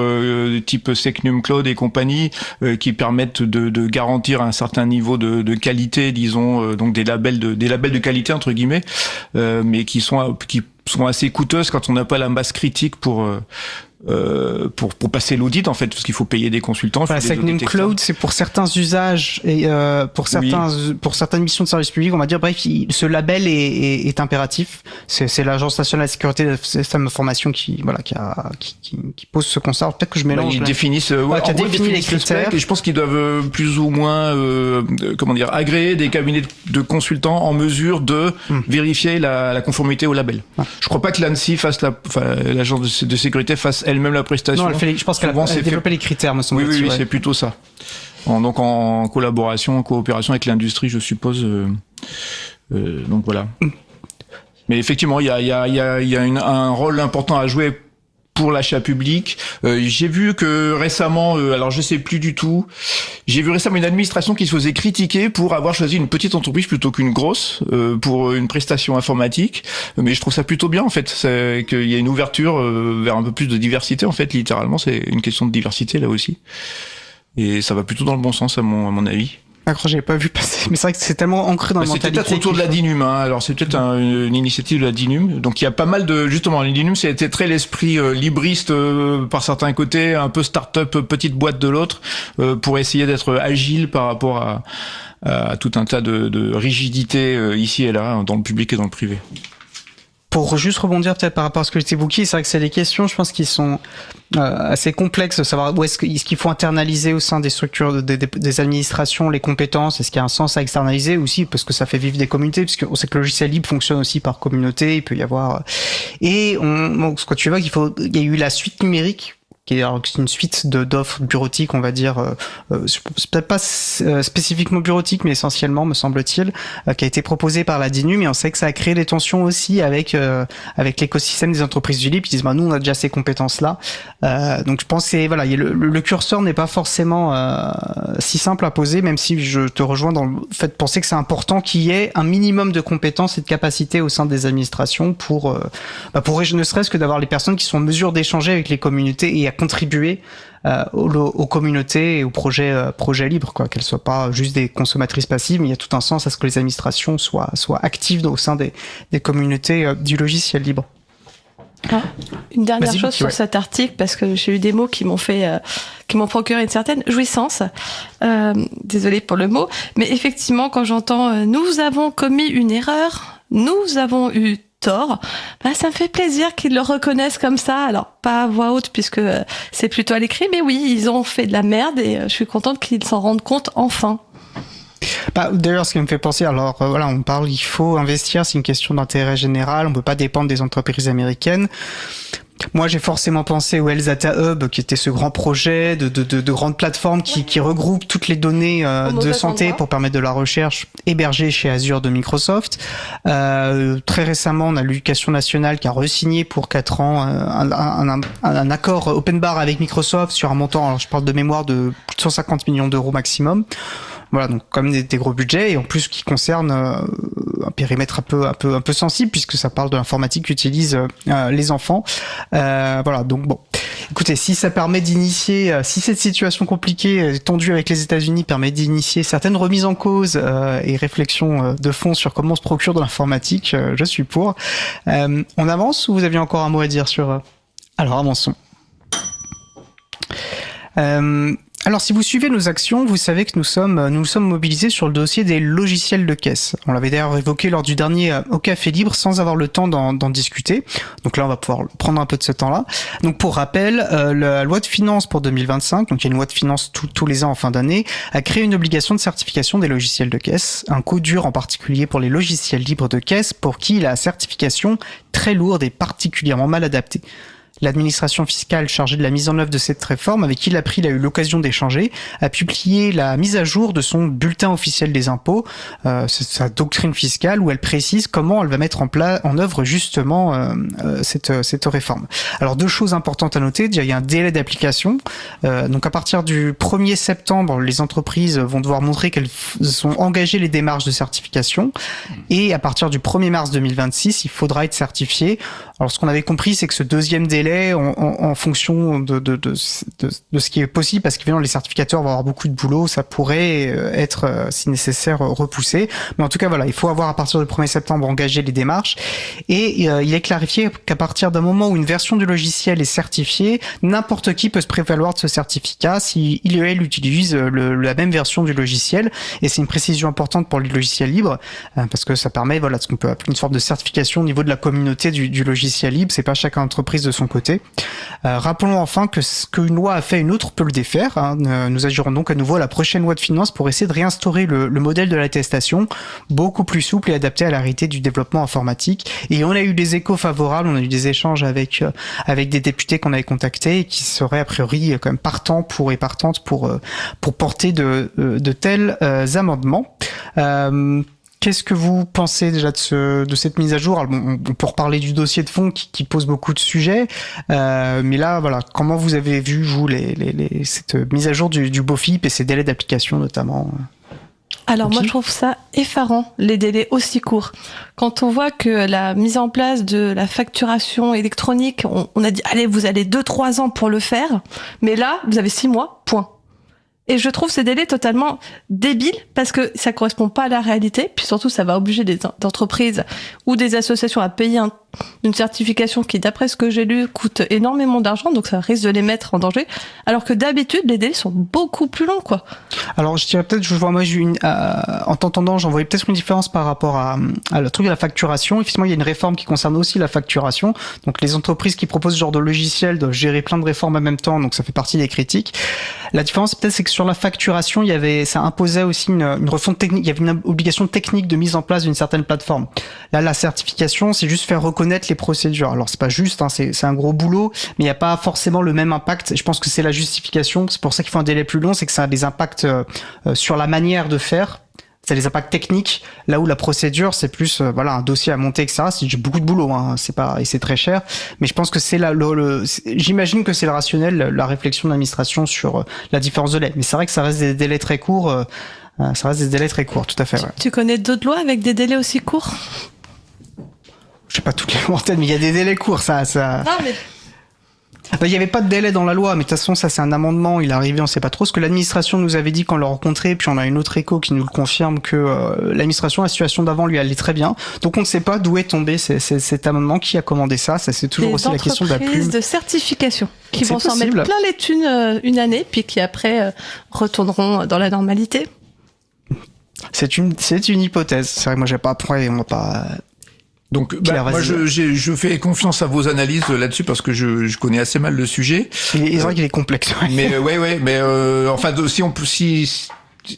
type Secnum Cloud et compagnie qui permettent de garantir un certain niveau de qualité, disons, donc des labels de qualité entre guillemets, mais qui sont assez coûteuses quand on n'a pas la masse critique pour passer l'audit en fait, parce qu'il faut payer des consultants. Secnum Cloud, c'est pour certains usages et pour certaines missions de service public, on va dire. Bref, ce label est impératif. C'est l'Agence nationale de la sécurité des systèmes d'information qui pose ce constat. Peut-être que je mélange. Ils définissent, qui a défini les critères. Et je pense qu'ils doivent plus ou moins, agréer des cabinets de consultants en mesure de vérifier la conformité au label. Ouais. Je crois pas que l'ANSSI l'agence de sécurité fasse elle-même la prestation. Non, je pense qu'elle a développé les critères, me semble-t-il. Oui, c'est plutôt ça. Donc en collaboration, en coopération avec l'industrie, je suppose. Donc voilà. Mais effectivement, il y a un rôle important à jouer pour l'achat public. J'ai vu que récemment, alors je sais plus du tout, j'ai vu récemment une administration qui se faisait critiquer pour avoir choisi une petite entreprise plutôt qu'une grosse pour une prestation informatique. Mais je trouve ça plutôt bien en fait, c'est qu'il y a une ouverture vers un peu plus de diversité en fait. Littéralement, c'est une question de diversité là aussi. Et ça va plutôt dans le bon sens à mon avis. D'accord, j'avais pas vu passer, mais c'est vrai que c'est tellement ancré dans la mentalité. C'est peut-être autour de la DINUM, hein. Alors c'est peut-être une initiative de la DINUM. Donc il y a pas mal de, justement, la DINUM, c'était très l'esprit libriste par certains côtés, un peu start-up, petite boîte de l'autre, pour essayer d'être agile par rapport à tout un tas de rigidités ici et là, dans le public et dans le privé. pour juste rebondir peut-être par rapport à ce que je t'évoquais, c'est vrai que c'est des questions, je pense, qui sont assez complexes de savoir où est-ce qu'il faut internaliser au sein des structures des administrations les compétences, est-ce qu'il y a un sens à externaliser aussi, parce que ça fait vivre des communautés, puisque on sait que le logiciel libre fonctionne aussi par communauté, il peut y avoir... Et ce que tu vois, il y a eu la suite numérique, qui est une suite d'offres bureautiques, on va dire, peut-être pas spécifiquement bureautique, mais essentiellement, me semble-t-il, qui a été proposée par la DINU, mais on sait que ça a créé des tensions aussi avec l'écosystème des entreprises du libre, qui disent, nous, on a déjà ces compétences-là. Donc, je pense que voilà, le curseur n'est pas forcément si simple à poser, même si je te rejoins dans le fait de penser que c'est important qu'il y ait un minimum de compétences et de capacités au sein des administrations pour ne serait-ce que d'avoir les personnes qui sont en mesure d'échanger avec les communautés et à contribuer aux communautés et aux projets libres, quoi, qu'elles soient pas juste des consommatrices passives, mais il y a tout un sens à ce que les administrations soient actives au sein des communautés du logiciel libre. Une dernière chose sur cet article, parce que j'ai eu des mots qui m'ont procuré une certaine jouissance. Désolée pour le mot, mais effectivement, quand j'entends nous avons commis une erreur, nous avons eu tort, ça me fait plaisir qu'ils le reconnaissent comme ça. Alors, pas à voix haute, puisque c'est plutôt à l'écrit, mais oui, ils ont fait de la merde et je suis contente qu'ils s'en rendent compte enfin. D'ailleurs, ce qui me fait penser, on parle, il faut investir, c'est une question d'intérêt général, on peut pas dépendre des entreprises américaines. Moi, j'ai forcément pensé au Health Data Hub, qui était ce grand projet de grande plateforme qui regroupe toutes les données de santé pour permettre de la recherche hébergée chez Azure de Microsoft. Très récemment, on a l'Éducation nationale qui a re-signé pour 4 ans un accord open bar avec Microsoft sur un montant, alors je parle de mémoire, de plus de 150 millions d'euros maximum. Voilà, donc comme des gros budgets, et en plus qui concerne un périmètre un peu sensible, puisque ça parle de l'informatique qu'utilisent les enfants. Voilà, donc bon. Écoutez, si ça permet d'initier, si cette situation compliquée, tendue avec les États-Unis, permet d'initier certaines remises en cause et réflexions de fond sur comment on se procure de l'informatique, je suis pour. On avance ou vous aviez encore un mot à dire sur... Alors avançons. Alors, si vous suivez nos actions, vous savez que nous sommes mobilisés sur le dossier des logiciels de caisse. On l'avait d'ailleurs évoqué lors du dernier Au Café Libre sans avoir le temps d'en discuter. Donc là, on va pouvoir prendre un peu de ce temps-là. Donc, pour rappel, la loi de finances pour 2025, donc il y a une loi de finances tous les ans en fin d'année, a créé une obligation de certification des logiciels de caisse. Un coup dur en particulier pour les logiciels libres de caisse, pour qui la certification très lourde et particulièrement mal adaptée. L'administration fiscale chargée de la mise en œuvre de cette réforme, avec qui l'April a eu l'occasion d'échanger, a publié la mise à jour de son bulletin officiel des impôts, sa doctrine fiscale, où elle précise comment elle va mettre en œuvre justement cette réforme. Alors, 2 choses importantes à noter. Déjà, il y a un délai d'application. Donc, à partir du 1er septembre, les entreprises vont devoir montrer qu'elles ont engagé les démarches de certification. Et à partir du 1er mars 2026, il faudra être certifié. Alors, ce qu'on avait compris, c'est que ce deuxième délai, en fonction de ce qui est possible, parce qu'évidemment les certificateurs vont avoir beaucoup de boulot, ça pourrait être, si nécessaire, repoussé. Mais en tout cas, voilà, il faut avoir à partir du 1er septembre engagé les démarches. Et il est clarifié qu'à partir d'un moment où une version du logiciel est certifiée, n'importe qui peut se prévaloir de ce certificat si il ou elle utilise la même version du logiciel. Et c'est une précision importante pour les logiciels libres, parce que ça permet, voilà, ce qu'on peut appeler une sorte de certification au niveau de la communauté du logiciel libre. C'est pas chaque entreprise de son côté. Rappelons enfin que ce qu'une loi a fait, une autre peut le défaire. Nous agirons donc à nouveau à la prochaine loi de finances pour essayer de réinstaurer le modèle de l'attestation, beaucoup plus souple et adapté à la réalité du développement informatique. Et on a eu des échos favorables, on a eu des échanges avec des députés qu'on avait contactés et qui seraient a priori quand même partantes pour porter de tels amendements. Qu'est-ce que vous pensez déjà de cette mise à jour? Alors, on peut reparler du dossier de fond qui pose beaucoup de sujets, mais là, voilà, comment vous avez vu, vous, cette mise à jour du BOFIP et ses délais d'application notamment? Alors moi je trouve ça effarant, les délais aussi courts. Quand on voit que la mise en place de la facturation électronique, on a dit allez, vous avez 2-3 ans pour le faire, mais là vous avez 6 mois, point. Et je trouve ces délais totalement débiles parce que ça correspond pas à la réalité, puis surtout ça va obliger des entreprises ou des associations à payer une certification qui, d'après ce que j'ai lu, coûte énormément d'argent, donc ça risque de les mettre en danger. Alors que d'habitude, les délais sont beaucoup plus longs, quoi. Alors, je dirais peut-être, en t'entendant, j'en voyais peut-être une différence par rapport à le truc de la facturation. Effectivement, il y a une réforme qui concerne aussi la facturation. Donc, les entreprises qui proposent ce genre de logiciel doivent gérer plein de réformes en même temps, donc ça fait partie des critiques. La différence, peut-être, c'est que sur la facturation, ça imposait aussi une refonte technique. Il y avait une obligation technique de mise en place d'une certaine plateforme. Là, la certification, c'est juste faire reconnaître les procédures. Alors, c'est pas juste, hein, c'est un gros boulot, mais il n'y a pas forcément le même impact. Je pense que c'est la justification. C'est pour ça qu'il faut un délai plus long, c'est que ça a des impacts sur la manière de faire. Ça a des impacts techniques, là où la procédure, c'est plus un dossier à monter, etc. C'est beaucoup de boulot, hein, et c'est très cher. Mais je pense que c'est j'imagine que c'est le rationnel, la réflexion de l'administration sur la différence de délai. Mais c'est vrai que ça reste des délais très courts. Ça reste des délais très courts, tout à fait. Ouais. Tu connais d'autres lois avec des délais aussi courts ? Je sais pas toutes les lois en tête, mais il y a des délais courts, ça. Non, mais... Il n'y avait pas de délai dans la loi, mais de toute façon, ça c'est un amendement, il est arrivé, on sait pas trop. Ce que l'administration nous avait dit quand on l'a rencontré, puis on a une autre écho qui nous le confirme que l'administration, la situation d'avant lui allait très bien. Donc on ne sait pas d'où est tombé cet amendement, qui a commandé ça. Ça c'est toujours aussi la question de la plume. De certification qui vont s'en mettre plein les thunes une année, puis qui après retourneront dans la normalité. C'est une hypothèse. C'est vrai que moi j'ai pas appris, on va pas. Donc, moi, je fais confiance à vos analyses là-dessus parce que je connais assez mal le sujet. C'est vrai qu'il est complexe. Ouais. Mais enfin,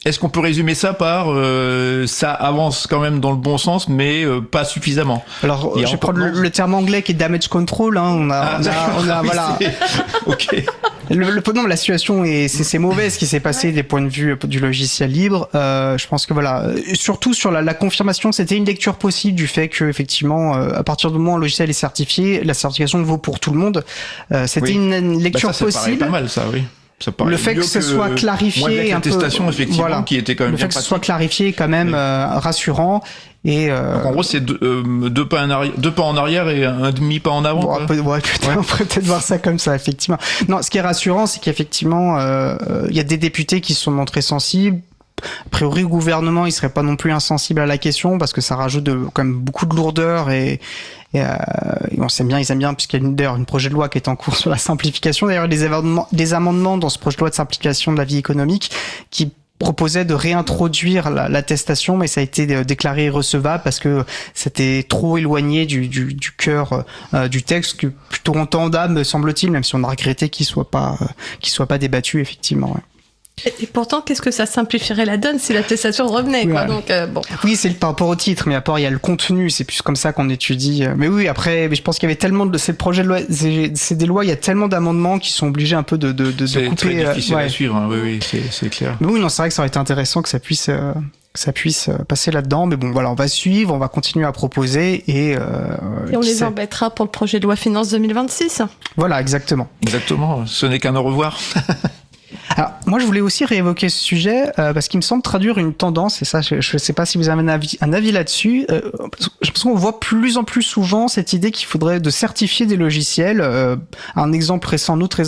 est-ce qu'on peut résumer ça par ça avance quand même dans le bon sens, mais pas suffisamment. Alors, je vais prendre le terme anglais qui est damage control. Hein. On a voilà. Ok. La situation c'est mauvais ce qui s'est passé des points de vue du logiciel libre. Je pense que surtout sur la confirmation, c'était une lecture possible du fait que effectivement, à partir du moment où un logiciel est certifié, la certification vaut pour tout le monde. C'était une lecture possible. Ça paraît pas mal, ça, oui. Le fait que ce soit clarifié un peu, effectivement, qui était quand même le fait que ce soit clarifié est quand même rassurant. Et donc en gros, c'est deux pas en arrière et un demi pas en avant. On pourrait peut-être voir ça comme ça, effectivement. Non, ce qui est rassurant, c'est qu'effectivement, il y a des députés qui se sont montrés sensibles. A priori, le gouvernement, il serait pas non plus insensible à la question parce que ça rajoute quand même beaucoup de lourdeur et on sait bien, ils aiment bien, puisqu'il y a d'ailleurs une projet de loi qui est en cours sur la simplification. D'ailleurs, des amendements dans ce projet de loi de simplification de la vie économique qui proposait de réintroduire l'attestation, mais ça a été déclaré irrecevable parce que c'était trop éloigné du cœur du texte, que plutôt entendable, me semble-t-il, même si on a regretté qu'il soit pas débattu, effectivement. Ouais. Et pourtant, qu'est-ce que ça simplifierait la donne si l'attestation revenait, quoi. Donc, bon. Oui, c'est par rapport au titre, mais à part, il y a le contenu, c'est plus comme ça qu'on étudie. Mais oui, après, je pense qu'il y avait tellement de ces projets de loi, c'est des lois, il y a tellement d'amendements qui sont obligés un peu de couper. C'est très difficile à suivre, hein. Oui, c'est clair. Mais oui, non, c'est vrai que ça aurait été intéressant que ça puisse passer là-dedans, mais bon, voilà, on va suivre, on va continuer à proposer et on les embêtera pour le projet de loi finance 2026. Voilà, exactement. Exactement, ce n'est qu'un au revoir. Alors, moi, je voulais aussi réévoquer ce sujet parce qu'il me semble traduire une tendance, et ça, je ne sais pas si vous avez un avis là-dessus. Je pense qu'on voit plus en plus souvent cette idée qu'il faudrait de certifier des logiciels. Un exemple récent, un autre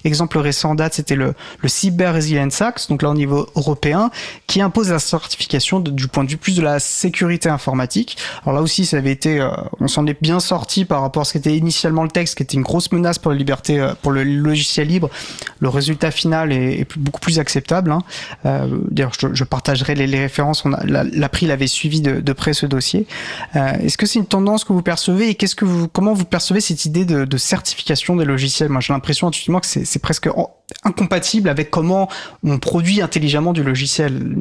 exemple récent en date, c'était le Cyber Resilience Act, donc là au niveau européen, qui impose la certification du point de vue plus de la sécurité informatique. Alors là aussi, ça avait été, on s'en est bien sorti par rapport à ce qu'était initialement le texte, qui était une grosse menace pour la liberté, pour le logiciel libre. Le résultat final est beaucoup plus acceptable. Hein. D'ailleurs, je partagerai les références. L'April avait suivi de près ce dossier. Est-ce que c'est une tendance que vous percevez et comment vous percevez cette idée de certification des logiciels? Moi, j'ai l'impression intuitivement que c'est presque incompatible avec comment on produit intelligemment du logiciel.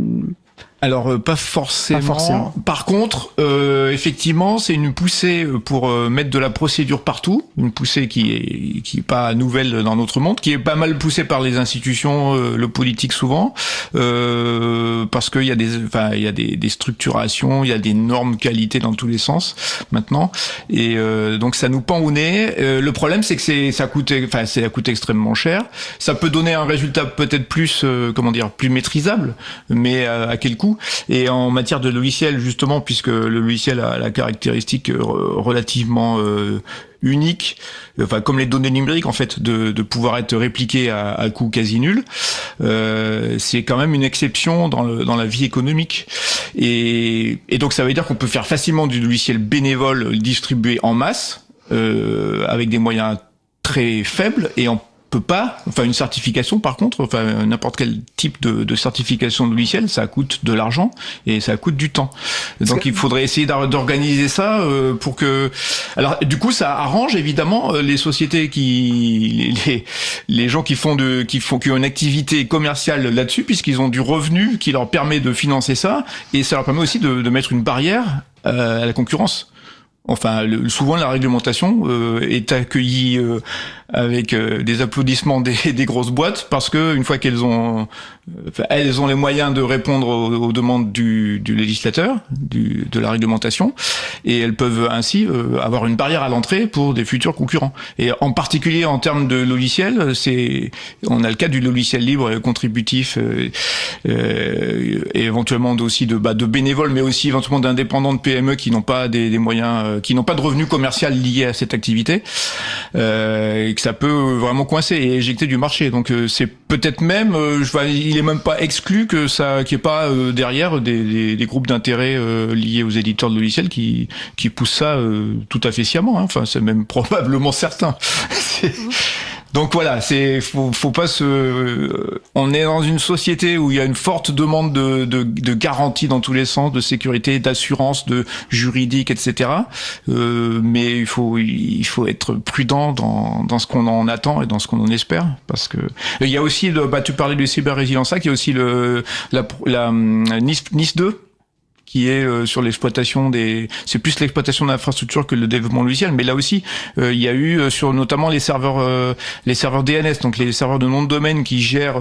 Alors pas forcément. Par contre, effectivement, c'est une poussée pour mettre de la procédure partout, une poussée qui est pas nouvelle dans notre monde, qui est pas mal poussée par les institutions, le politique souvent, parce qu'il y a des structurations, il y a des normes qualité dans tous les sens maintenant, et donc ça nous pend au nez. Le problème, c'est que ça coûte extrêmement cher. Ça peut donner un résultat peut-être plus plus maîtrisable, mais à quel coût? Et en matière de logiciel, justement, puisque le logiciel a la caractéristique relativement unique, comme les données numériques en fait, de pouvoir être répliquées à coût quasi nul. c'est quand même une exception dans la vie économique. Et donc ça veut dire qu'on peut faire facilement du logiciel bénévole distribué en masse, avec des moyens très faibles, et on peut pas, une certification par contre, n'importe quel type de certification de logiciel, ça coûte de l'argent et ça coûte du temps. Donc il faudrait essayer d'organiser ça pour que, alors du coup ça arrange évidemment les sociétés les gens qui ont une activité commerciale là-dessus, puisqu'ils ont du revenu qui leur permet de financer ça, et ça leur permet aussi de mettre une barrière à la concurrence. Souvent la réglementation est accueillie avec des applaudissements des grosses boîtes, parce que une fois qu'elles ont les moyens de répondre aux demandes du législateur, de la réglementation, et elles peuvent ainsi avoir une barrière à l'entrée pour des futurs concurrents. Et en particulier en termes de logiciels, on a le cas du logiciel libre et contributif, et éventuellement aussi de bénévoles, mais aussi éventuellement d'indépendants, de PME qui n'ont pas des moyens, qui n'ont pas de revenus commercial liés à cette activité, et que ça peut vraiment coincer et éjecter du marché. Donc c'est peut-être même, il est même pas exclu qu'il n'y ait pas derrière des groupes d'intérêt liés aux éditeurs de logiciels qui poussent ça tout à fait sciemment, hein. C'est même probablement certain. Donc voilà, faut pas on est dans une société où il y a une forte demande de garantie dans tous les sens, de sécurité, d'assurance, de juridique, etc. Mais il faut être prudent dans ce qu'on en attend et dans ce qu'on en espère, parce que il y a aussi tu parlais du Cyber Resilience Act, il y a aussi la NIS 2, qui est sur l'exploitation c'est plus l'exploitation de l'infrastructure que le développement logiciel, mais là aussi il y a eu sur notamment les serveurs DNS, donc les serveurs de nom de domaine qui gèrent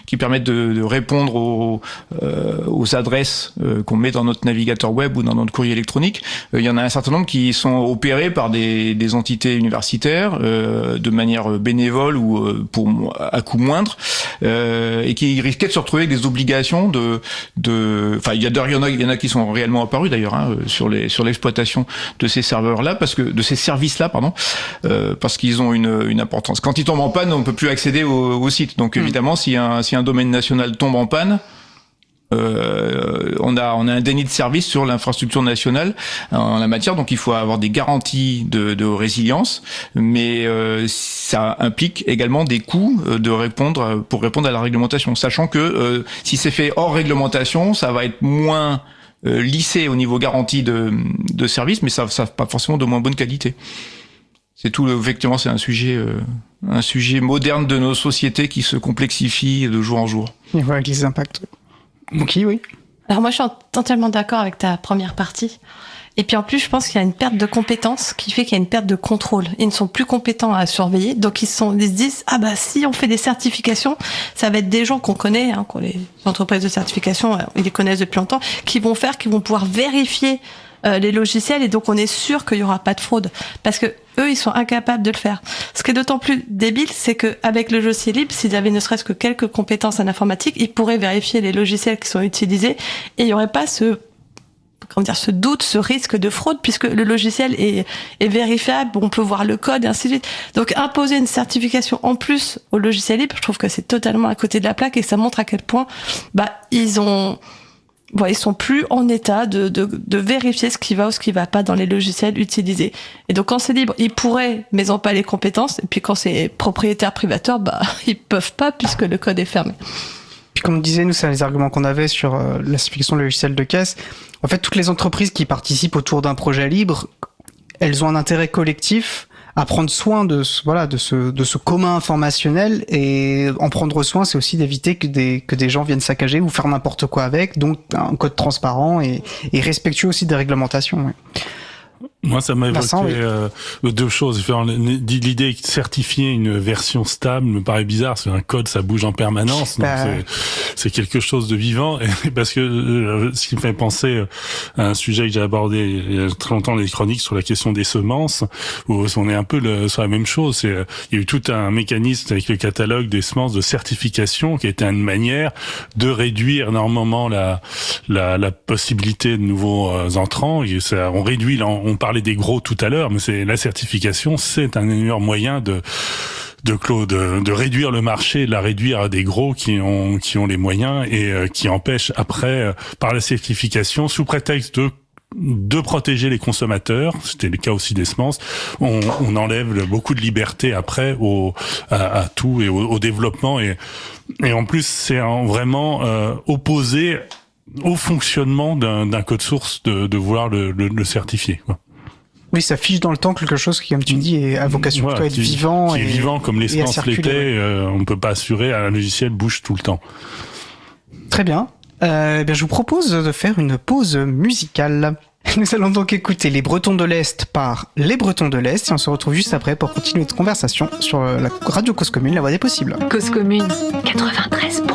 qui permettent de répondre aux adresses qu'on met dans notre navigateur web ou dans notre courrier électronique. Il y en a un certain nombre qui sont opérés par des entités universitaires de manière bénévole ou à coût moindre, et qui risquaient de se retrouver avec des obligations il y en a qui sont réellement apparus d'ailleurs, hein, sur l'exploitation de ces serveurs-là, de ces services-là, parce qu'ils ont une importance. Quand ils tombent en panne, on peut plus accéder au site. Donc évidemment, si un domaine national tombe en panne, on a un déni de service sur l'infrastructure nationale en la matière, donc il faut avoir des garanties de résilience, mais ça implique également des coûts pour répondre à la réglementation, sachant que si c'est fait hors réglementation, ça va être moins lissé au niveau garantie de service, mais ça pas forcément de moins bonne qualité. C'est tout. Effectivement, c'est un sujet moderne de nos sociétés qui se complexifie de jour en jour. Et voilà, avec les impacts. Ok, oui. Alors moi, je suis totalement d'accord avec ta première partie. Et puis en plus, je pense qu'il y a une perte de compétences qui fait qu'il y a une perte de contrôle. Ils ne sont plus compétents à surveiller, donc ils se disent si on fait des certifications, ça va être des gens qu'on connaît, hein, les entreprises de certification, ils les connaissent depuis longtemps, qui vont pouvoir vérifier les logiciels, et donc on est sûr qu'il y aura pas de fraude, parce que eux ils sont incapables de le faire. Ce qui est d'autant plus débile, c'est que avec le logiciel libre, s'ils avaient ne serait-ce que quelques compétences en informatique, ils pourraient vérifier les logiciels qui sont utilisés, et il y aurait pas ce doute, ce risque de fraude, puisque le logiciel est vérifiable, on peut voir le code et ainsi de suite. Donc imposer une certification en plus au logiciel libre, je trouve que c'est totalement à côté de la plaque, et ça montre à quel point ils sont plus en état de vérifier ce qui va ou ce qui va pas dans les logiciels utilisés. Et donc quand c'est libre, ils pourraient, mais ils n'ont pas les compétences, et puis quand c'est propriétaire privateur, ils peuvent pas, puisque le code est fermé. Puis comme on disait, nous, c'est les arguments qu'on avait sur la certification de logiciel de caisse. En fait, toutes les entreprises qui participent autour d'un projet libre, elles ont un intérêt collectif à prendre soin de ce commun informationnel, et en prendre soin, c'est aussi d'éviter que des gens viennent saccager ou faire n'importe quoi avec, donc un code transparent et respectueux aussi des réglementations. Ouais. Moi, ça m'a Vincent, évoqué deux choses. L'idée de certifier une version stable me paraît bizarre, parce qu'un code, ça bouge en permanence. Donc c'est quelque chose de vivant. Et parce que ce qui me fait penser à un sujet que j'ai abordé il y a très longtemps, les chroniques sur la question des semences, où on est un peu sur la même chose. Il y a eu tout un mécanisme avec le catalogue des semences de certification qui était une manière de réduire énormément la possibilité de nouveaux entrants. Et ça, on réduit, on parlait des gros tout à l'heure, mais la certification, c'est un meilleur moyen de réduire le marché, de la réduire à des gros qui ont les moyens et qui empêchent après, par la simplification, sous prétexte de protéger les consommateurs, c'était le cas aussi des semences, on enlève beaucoup de liberté après à tout et au développement et en plus c'est vraiment opposé au fonctionnement d'un code source de vouloir le certifier, quoi. Oui, ça fiche dans le temps quelque chose qui, comme tu dis, est à vocation plutôt à être vivant. Qui est vivant comme les semences l'étaient, on peut pas assurer, un logiciel bouge tout le temps. Très bien. Je vous propose de faire une pause musicale. Nous allons donc écouter Les Bretons de l'Est par Les Bretons de l'Est et on se retrouve juste après pour continuer notre conversation sur la radio Cause Commune, la voix des possibles. Cause Commune 93.1.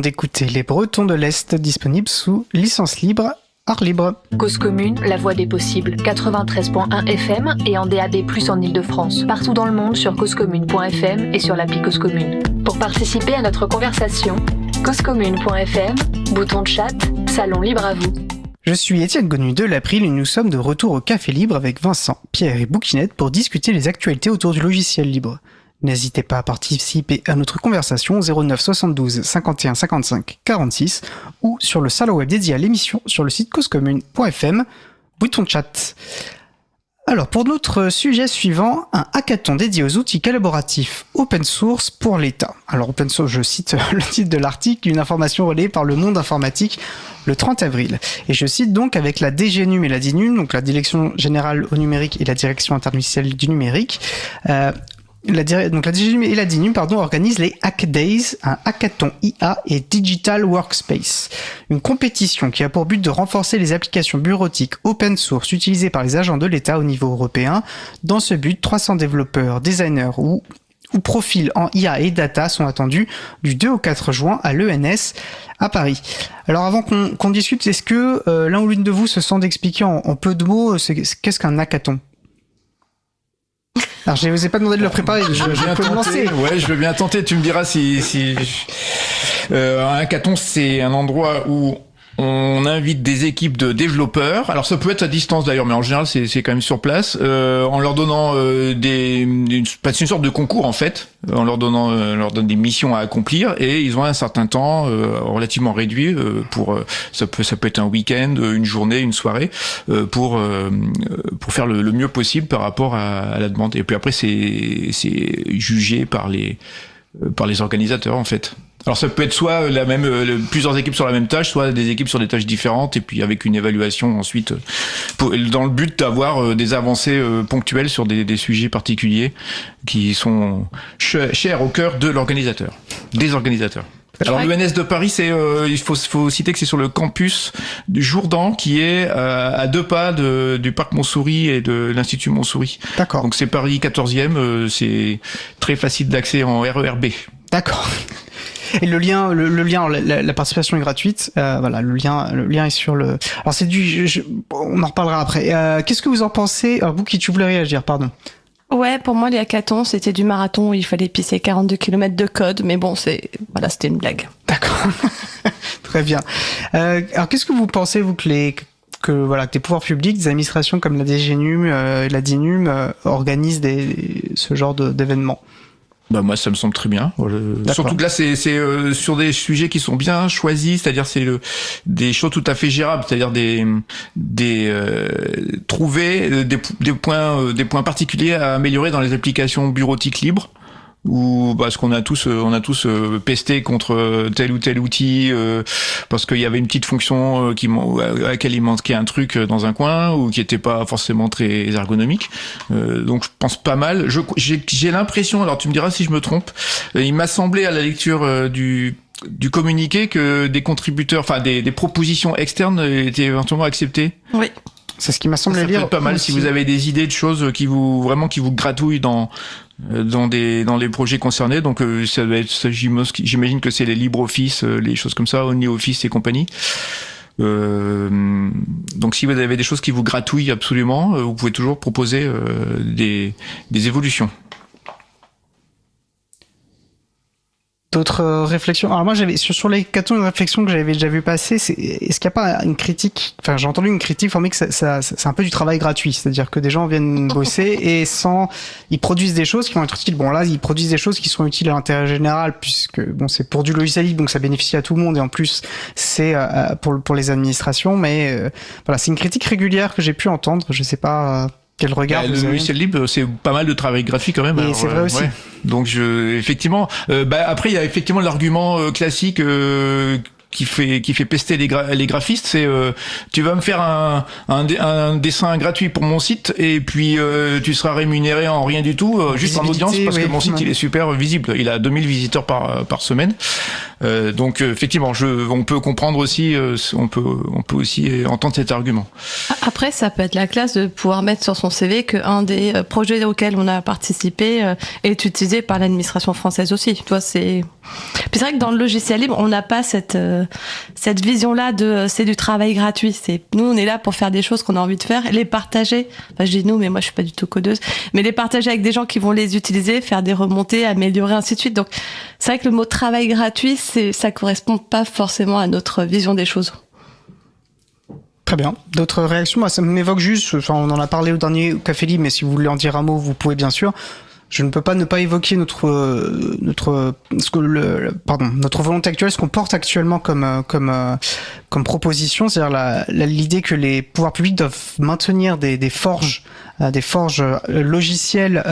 D'écouter Les Bretons de l'Est, disponible sous licence libre, art libre. Cause Commune, la voix des possibles, 93.1 FM et en DAB+, en Ile-de-France. Partout dans le monde sur causecommune.fm et sur l'appli Cause Commune. Pour participer à notre conversation, causecommune.fm, bouton de chat, salon libre à vous. Je suis Étienne Gonu de l'April et nous sommes de retour au Café Libre avec Vincent, Pierre et Bouquinette pour discuter les actualités autour du logiciel libre. N'hésitez pas à participer à notre conversation 09 72 51 55 46 ou sur le salon web dédié à l'émission sur le site causecommune.fm, bouton de chat. Alors pour notre sujet suivant, un hackathon dédié aux outils collaboratifs open source pour l'État. Alors open source, je cite le titre de l'article, une information relayée par le Monde Informatique le 30 avril. Et je cite donc avec la DGNUM et la DINUM, donc la Direction Générale au Numérique et la Direction Interministérielle du Numérique, Donc la DGNUM et la DINUM organisent les Hack Days, un hackathon IA et Digital Workspace. Une compétition qui a pour but de renforcer les applications bureautiques open source utilisées par les agents de l'État au niveau européen. Dans ce but, 300 développeurs, designers ou profils en IA et data sont attendus du 2 au 4 juin à l'ENS à Paris. Alors avant qu'on discute, est-ce que l'un ou l'une de vous se sent d'expliquer en peu de mots qu'est-ce qu'un hackathon ? Alors je ne vous ai pas demandé de le préparer, je peux me lancer. Ouais, je veux bien tenter, tu me diras si... un hackathon, c'est un endroit où on invite des équipes de développeurs. Alors ça peut être à distance d'ailleurs, mais en général c'est quand même sur place, en leur donnant une sorte de concours en fait, en leur donne des missions à accomplir, et ils ont un certain temps relativement réduit pour ça peut être un week-end, une journée, une soirée, pour faire le mieux possible par rapport à la demande. Et puis après c'est jugé par les organisateurs en fait. Alors ça peut être soit plusieurs équipes sur la même tâche, soit des équipes sur des tâches différentes, et puis avec une évaluation ensuite, dans le but d'avoir des avancées ponctuelles sur des sujets particuliers qui sont chers au cœur de l'organisateur, des organisateurs. Alors l'ENS de Paris, il faut citer que c'est sur le campus du Jourdan, qui est à 2 pas du parc Montsouris et de l'Institut Montsouris. D'accord. Donc c'est Paris 14e, c'est très facile d'accès en RERB. D'accord. Et le lien, la participation est gratuite. Voilà, le lien est sur le. Alors c'est on en reparlera après. Qu'est-ce que vous en pensez ? Alors Bouki, tu voulais réagir, pardon. Ouais, pour moi, les hackathons, c'était du marathon où il fallait pisser 42 km de code, mais bon, c'était une blague. D'accord. Très bien. Alors qu'est-ce que vous pensez, vous, que les pouvoirs publics, des administrations comme la DGNUM et la DINUM organisent ce genre d'événements ? Bah moi ça me semble très bien. Surtout que là c'est sur des sujets qui sont bien choisis, c'est-à-dire des choses tout à fait gérables, c'est-à-dire trouver des points particuliers à améliorer dans les applications bureautiques libres. Ou parce qu'on a tous pesté contre tel ou tel outil parce qu'il y avait une petite fonction à laquelle il manquait un truc dans un coin ou qui était pas forcément très ergonomique. Donc je pense pas mal. J'ai l'impression, alors tu me diras si je me trompe, il m'a semblé à la lecture du communiqué que des contributeurs, enfin des propositions externes étaient éventuellement acceptées. Oui. C'est ce qui m'a semblé ça lire. Ça peut être pas mal aussi. si vous avez des idées de choses qui vous gratouillent dans les projets concernés. Donc ça va être, j'imagine que c'est les LibreOffice, les choses comme ça, OnlyOffice et compagnie. Donc si vous avez des choses qui vous gratouillent absolument, vous pouvez toujours proposer des évolutions. D'autres réflexions. Alors moi j'avais sur les hackathons une réflexion que j'avais déjà vu passer, c'est est-ce qu'il n'y a pas une critique, enfin j'ai entendu une critique formée que ça c'est un peu du travail gratuit, c'est-à-dire que des gens viennent bosser et ils produisent des choses qui vont être utiles. Bon là ils produisent des choses qui sont utiles à l'intérêt général puisque bon c'est pour du logiciel libre donc ça bénéficie à tout le monde et en plus c'est pour les administrations, mais voilà c'est une critique régulière que j'ai pu entendre. Je sais pas. Quel regard le logiciel libre, c'est pas mal de travail gratuit quand même. Et c'est vrai aussi. Ouais. Donc effectivement, après il y a effectivement l'argument classique qui fait pester les graphistes, c'est tu vas me faire un dessin gratuit pour mon site et puis tu seras rémunéré en rien du tout, juste en audience parce que mon site il est super visible, il a 2000 visiteurs par semaine. Donc effectivement, on peut comprendre aussi, on peut aussi entendre cet argument. Après, ça peut être la classe de pouvoir mettre sur son CV qu'un des projets auxquels on a participé est utilisé par l'administration française aussi. Tu vois, puis c'est vrai que dans le logiciel libre, on n'a pas cette vision-là de c'est du travail gratuit. Nous, on est là pour faire des choses qu'on a envie de faire, les partager. Enfin, je dis nous, mais moi, je suis pas du tout codeuse. Mais les partager avec des gens qui vont les utiliser, faire des remontées, améliorer, ainsi de suite. Donc, c'est vrai que le mot travail gratuit, ça correspond pas forcément à notre vision des choses. Très bien. D'autres réactions? Moi, ça m'évoque juste, enfin, on en a parlé au dernier Café Libre, mais si vous voulez en dire un mot, vous pouvez bien sûr. Je ne peux pas ne pas évoquer notre volonté actuelle, ce qu'on porte actuellement comme proposition, c'est-à-dire l'idée que les pouvoirs publics doivent maintenir des forges des forges logicielles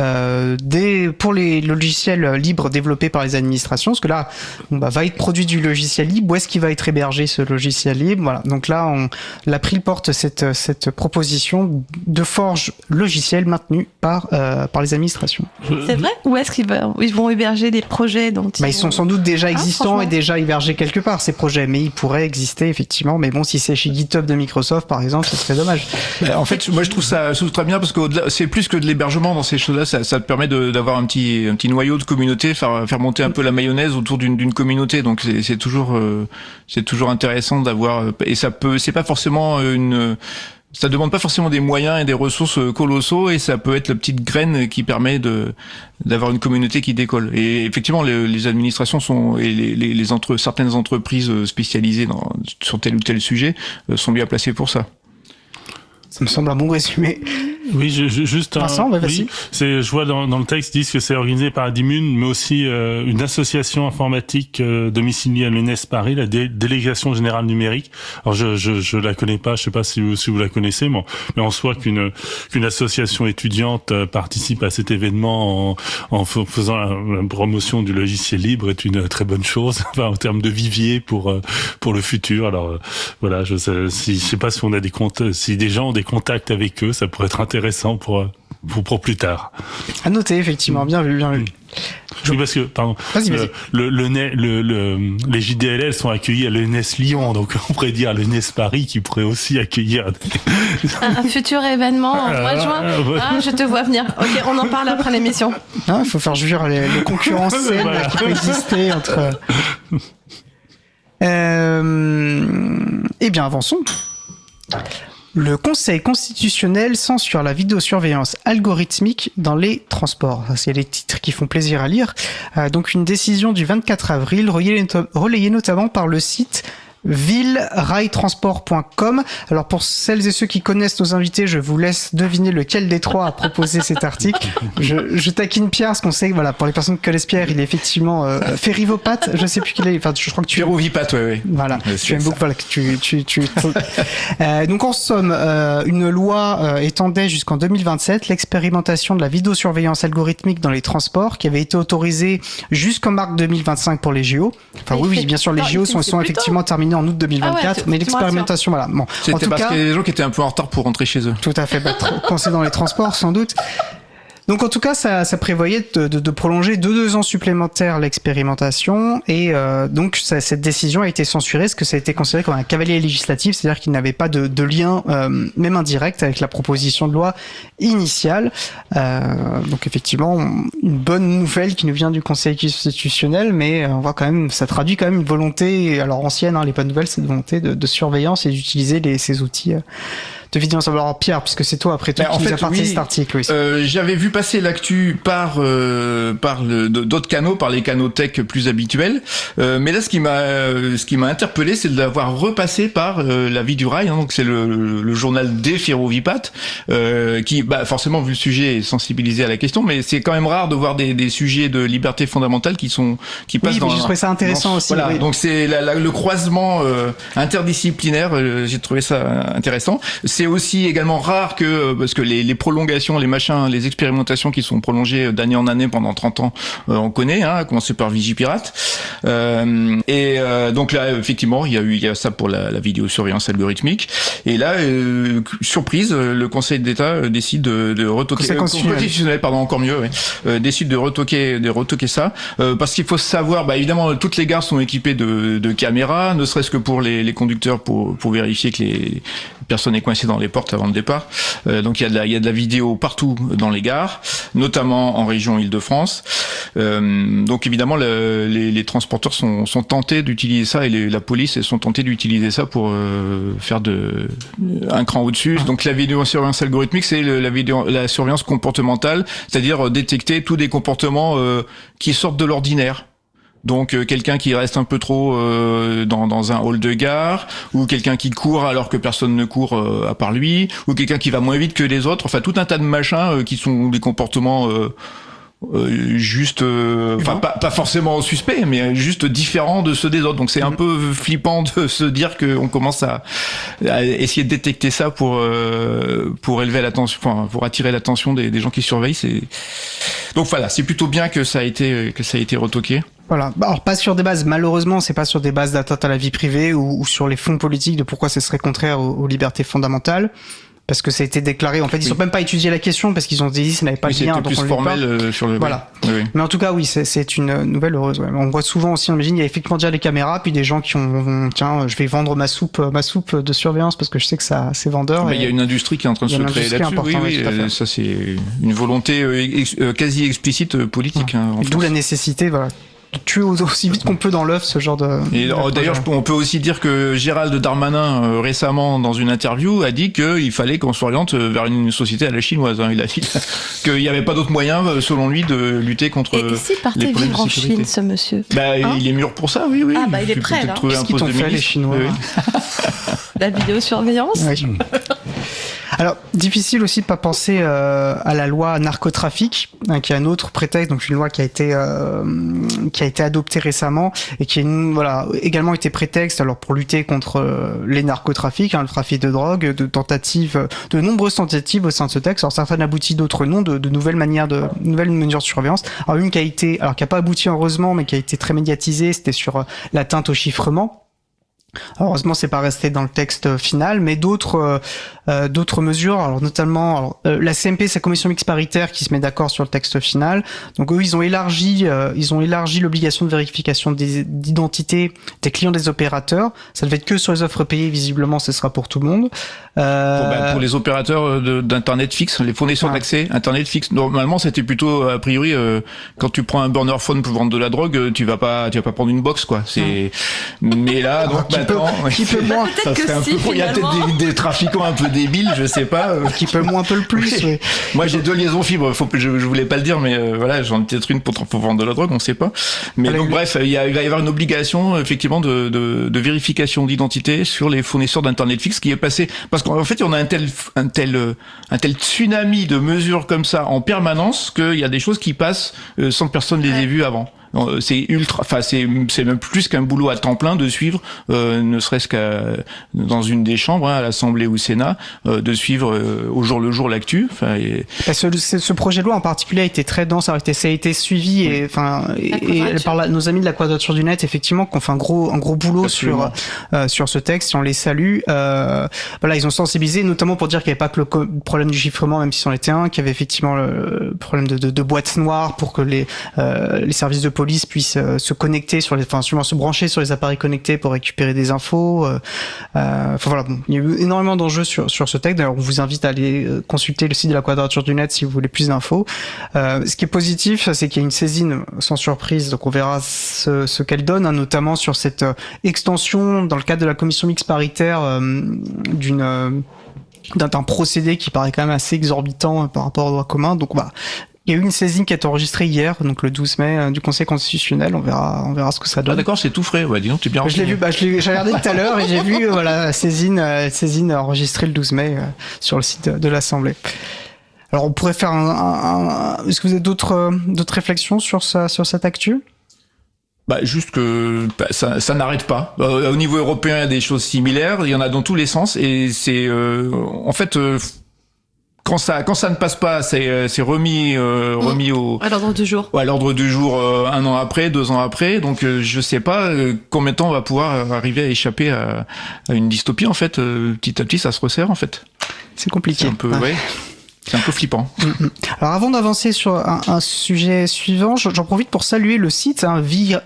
pour les logiciels libres développés par les administrations, parce que là, va être produit du logiciel libre. Où est-ce qu'il va être hébergé ce logiciel libre? Voilà. Donc là, l'April porte cette proposition de forge logicielle maintenue par les administrations. C'est vrai? Où est-ce qu'ils vont héberger des projets dont ils sont sans doute déjà existants et déjà hébergés quelque part, ces projets, mais ils pourraient exister effectivement. Mais bon, si c'est chez GitHub de Microsoft, par exemple, ce serait dommage. En fait, moi je trouve ça très bien parce que c'est plus que de l'hébergement dans ces choses-là. Ça te permet d'avoir un petit noyau de communauté, faire monter un peu la mayonnaise autour d'une communauté. Donc c'est toujours intéressant d'avoir. Et c'est pas forcément ça demande pas forcément des moyens et des ressources colossaux, et ça peut être la petite graine qui permet d'avoir une communauté qui décolle. Et effectivement, les administrations certaines entreprises spécialisées sur tel ou tel sujet sont bien placées pour ça. Ça me semble un bon résumé. Oui, juste Vincent, oui, je vois dans le texte, ils disent que c'est organisé par Adimune, mais aussi une association informatique domiciliée à l'ENS Paris, la Délégation Générale Numérique. Alors je la connais pas, je sais pas si vous la connaissez, mais en soi qu'une association étudiante participe à cet événement en faisant la promotion du logiciel libre est une très bonne chose, enfin, en termes de vivier pour le futur. Alors voilà, je sais pas si on a si des gens ont des contacts avec eux, ça pourrait être intéressant pour plus tard. À noter, effectivement, bien vu. Oui, parce que, pardon, les JDLL sont accueillis à l'ENS Lyon, donc on pourrait dire l'ENS Paris qui pourrait aussi accueillir un futur événement en mois de juin. Je te vois venir. Ok, on en parle après l'émission. Il faut faire jouir les concurrences saines qui peuvent exister entre... Eh bien, avançons. Le Conseil constitutionnel censure la vidéosurveillance algorithmique dans les transports. C'est les titres qui font plaisir à lire. Donc une décision du 24 avril relayée notamment par le site ville-railtransport.com. Alors pour celles et ceux qui connaissent nos invités, je vous laisse deviner lequel des trois a proposé cet article. Je taquine Pierre parce qu'on sait que voilà, pour les personnes qui connaissent Pierre, il est effectivement ferrivopathe. Je sais plus qui il est. Enfin, je crois que tu ferrovipathe, ouais. Voilà. Tu aimes beaucoup. Voilà, donc en somme, une loi étendait jusqu'en 2027 l'expérimentation de la vidéosurveillance algorithmique dans les transports, qui avait été autorisée jusqu'en mars 2025 pour les JO. Enfin oui, bien sûr, les JO sont effectivement terminés en août 2024, mais l'expérimentation, voilà. Bon, c'était parce qu'il y a des gens qui étaient un peu en retard pour rentrer chez eux. Tout à fait, coincés dans les transports, sans doute. Donc en tout cas, ça prévoyait de prolonger de 2 ans supplémentaires l'expérimentation, et donc cette décision a été censurée parce que ça a été considéré comme un cavalier législatif, c'est-à-dire qu'il n'avait pas de lien, même indirect, avec la proposition de loi initiale. Donc effectivement, une bonne nouvelle qui nous vient du Conseil constitutionnel, mais on voit quand même, ça traduit quand même une volonté, alors ancienne, les bonnes nouvelles, cette volonté de surveillance et d'utiliser ces outils de vidéosurveillance. Alors Pierre, puisque c'est toi après tout qui nous a parti cet article. Oui. J'avais vu passer l'actu par d'autres canaux, par les canaux tech plus habituels. Mais là, ce qui m'a interpellé, c'est de l'avoir repassé par La Vie du Rail. Donc c'est le journal des ferrovipathes, qui, forcément, vu le sujet, est sensibilisé à la question. Mais c'est quand même rare de voir des sujets de liberté fondamentale qui passent dans. Oui, j'ai trouvé ça intéressant aussi. Voilà. Oui. Donc c'est le croisement interdisciplinaire. J'ai trouvé ça intéressant. C'est aussi également rare parce que les prolongations, les machins, les expérimentations qui sont prolongées d'année en année pendant 30 ans, on connaît, à commencer par Vigipirate. Donc là, effectivement, il y a ça pour la vidéosurveillance algorithmique. Et là, surprise, le Conseil d'État décide de retoquer, constitutionnel, pardon, encore mieux, décide de retoquer ça, parce qu'il faut savoir, évidemment, toutes les gares sont équipées de caméras, ne serait-ce que pour les conducteurs, pour vérifier que les personne est coincée dans les portes avant le départ. Donc il y a de la vidéo partout dans les gares, notamment en région Île-de-France. Donc évidemment les transporteurs sont tentés d'utiliser ça, et la police sont tentés d'utiliser ça pour faire un cran au-dessus. Donc la vidéosurveillance algorithmique, c'est la surveillance comportementale, c'est-à-dire détecter tous des comportements qui sortent de l'ordinaire. Donc quelqu'un qui reste un peu trop dans un hall de gare, ou quelqu'un qui court alors que personne ne court à part lui, ou quelqu'un qui va moins vite que les autres, enfin tout un tas de machins qui sont des comportements juste, pas forcément suspect, mais juste différent de ceux des autres. Donc c'est un peu flippant de se dire qu'on commence à essayer de détecter ça pour élever l'attention, enfin, pour attirer l'attention des gens qui surveillent. Donc voilà, c'est plutôt bien que ça a été retoqué. Voilà. Alors pas sur des bases, malheureusement, c'est pas sur des bases d'atteinte à la vie privée ou sur les fonds politiques de pourquoi ce serait contraire aux libertés fondamentales. Parce que ça a été déclaré. En fait, ils n'ont même pas étudié la question parce qu'ils ont dit que ça n'avait pas de lien. C'était plus formel sur le. Voilà. Oui. Mais en tout cas, oui, c'est une nouvelle heureuse. Ouais. On voit souvent aussi, on imagine, il y a effectivement déjà les caméras, puis des gens qui ont, tiens, je vais vendre ma soupe de surveillance parce que je sais que ça, c'est vendeur. Mais il y a une industrie qui est en train de se créer là-dessus. Oui, ça c'est une volonté quasi explicite politique. D'où la nécessité, voilà. De tuer aussi vite qu'on peut dans l'œuf ce genre de... Et d'ailleurs, on peut aussi dire que Gérald Darmanin, récemment, dans une interview, a dit qu'il fallait qu'on s'oriente vers une société à la chinoise. Il a dit qu'il n'y avait pas d'autre moyen, selon lui, de lutter contre les problèmes de sécurité. Et s'il partait vivre en Chine, ce monsieur il est mûr pour ça, oui. Ah, il est prêt, là. Qu'est-ce qu'ils t'ont fait, les Chinois? La vidéosurveillance. Oui. Alors, difficile aussi de pas penser à la loi narcotrafic, qui est un autre prétexte, donc une loi qui a été adoptée récemment et qui a également été prétexte alors pour lutter contre les narcotrafics, le trafic de drogue, de nombreuses tentatives au sein de ce texte. Alors certaines abouties, d'autres non, de nouvelles mesures de surveillance. Alors une qui a pas abouti heureusement, mais qui a été très médiatisée, c'était sur l'atteinte au chiffrement. Heureusement, c'est pas resté dans le texte final, mais d'autres mesures, alors notamment la CMP, c'est la commission mixte paritaire qui se met d'accord sur le texte final. Donc eux, ils ont élargi l'obligation de vérification d'identité des clients des opérateurs. Ça devait être que sur les offres payées, visiblement, ce sera pour tout le monde. Pour les opérateurs d'internet fixe, les fournisseurs d'accès internet fixe. Normalement, c'était plutôt a priori quand tu prends un burner phone pour vendre de la drogue, tu vas pas prendre une box quoi. Mais là, donc qui peut moins, ça serait un peu. Il y a peut-être des trafiquants un peu débiles, je sais pas. Qui peut moins un peu le plus. Oui. Moi, j'ai 2 liaisons fibres. Je voulais pas le dire, mais voilà, j'en ai peut-être une pour vendre de la drogue, on sait pas. Mais donc bref, il va y avoir une obligation effectivement de vérification d'identité sur les fournisseurs d'internet fixe qui est passé parce qu'en fait, on a un tel tsunami de mesures comme ça en permanence qu'il y a des choses qui passent sans que personne les ait vues avant. C'est c'est même plus qu'un boulot à temps plein de suivre, ne serait-ce qu'à dans une des chambres, à l'Assemblée ou au Sénat, de suivre au jour le jour l'actu. Ce projet de loi en particulier a été très dense, ça a été suivi et par nos amis de la Quadrature du Net, effectivement, qui ont fait un gros boulot sur ce texte. Et on les salue. Ils ont sensibilisé, notamment pour dire qu'il n'y avait pas que le problème du chiffrement, même si c'en était un, qu'il y avait effectivement le problème de boîtes noires pour que les services de police puissent se connecter se brancher sur les appareils connectés pour récupérer des infos. Il y a eu énormément d'enjeux sur ce texte. D'ailleurs, on vous invite à aller consulter le site de la Quadrature du Net si vous voulez plus d'infos. Ce qui est positif, c'est qu'il y a une saisine sans surprise, donc on verra ce qu'elle donne, notamment sur cette extension dans le cadre de la commission mixte paritaire d'un procédé qui paraît quand même assez exorbitant par rapport au droit commun. Donc il y a eu une saisine qui a été enregistrée hier, donc le 12 mai, du Conseil constitutionnel. On verra ce que ça donne. Ah d'accord, c'est tout frais. Ouais, dis donc, t'es bien. Je l'ai vu, j'ai regardé tout à l'heure et j'ai vu la saisine enregistrée le 12 mai sur le site de l'Assemblée. Alors on pourrait faire est-ce que vous avez d'autres réflexions sur cette actu? Juste que ça n'arrête pas. Au niveau européen, il y a des choses similaires. Il y en a dans tous les sens et c'est en fait. Quand ça ne passe pas, c'est remis à l'ordre du jour. À l'ordre du jour 1 an après, 2 ans après. Donc je sais pas combien de temps on va pouvoir arriver à échapper à une dystopie en fait. Petit à petit, ça se resserre en fait. C'est compliqué. C'est un peu flippant. Alors avant d'avancer sur un sujet suivant, j'en profite pour saluer le site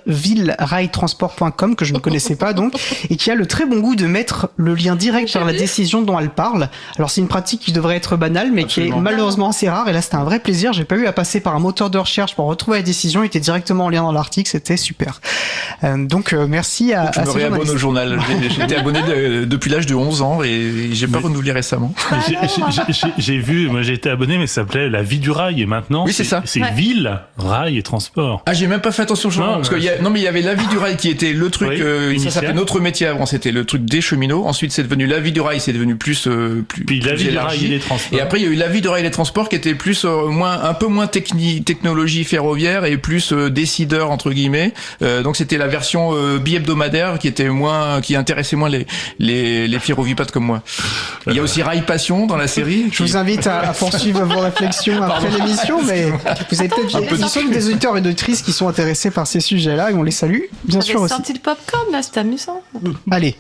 villerailtransport.com que je ne connaissais pas donc et qui a le très bon goût de mettre le lien direct vers la décision dont elle parle. Alors c'est une pratique qui devrait être banale mais Absolument. Qui est malheureusement assez rare et là c'était un vrai plaisir. J'ai pas eu à passer par un moteur de recherche pour retrouver la décision, il était directement en lien dans l'article, c'était super. Donc merci à Je me réabonne au journal. J'étais abonné depuis l'âge de 11 ans et j'ai pas renouvelé récemment. J'ai vu, moi j'ai été abonné, mais ça s'appelait La Vie du Rail, et maintenant, Oui, c'est ça. C'est Ouais. Ville, Rail et Transport. Ah, j'ai même pas fait attention au changement, Non, parce que mais il y avait la vie du rail qui était le truc, Oui, ça initial. s'appelait notre métier avant, c'était le truc des cheminots. Ensuite, c'est devenu la vie du rail, c'est devenu plus Puis La plus Vie du élargi. Rail et des Transports. Et après, il y a eu la vie de rail et les transports qui était plus un peu moins technologie ferroviaire et plus décideur entre guillemets. Donc c'était la version bi-hebdomadaire qui intéressait moins les ferrovipates comme moi. Il y a aussi Rail Passion dans la série. Je vous invite à poursuivre vos réflexions après l'émission, mais vous avez peut-être des auditeurs et d'auditrices qui sont intéressés par ces sujets-là, et on les salue, bien sûr T'avais aussi. sorti le popcorn, là, c'était amusant. Allez.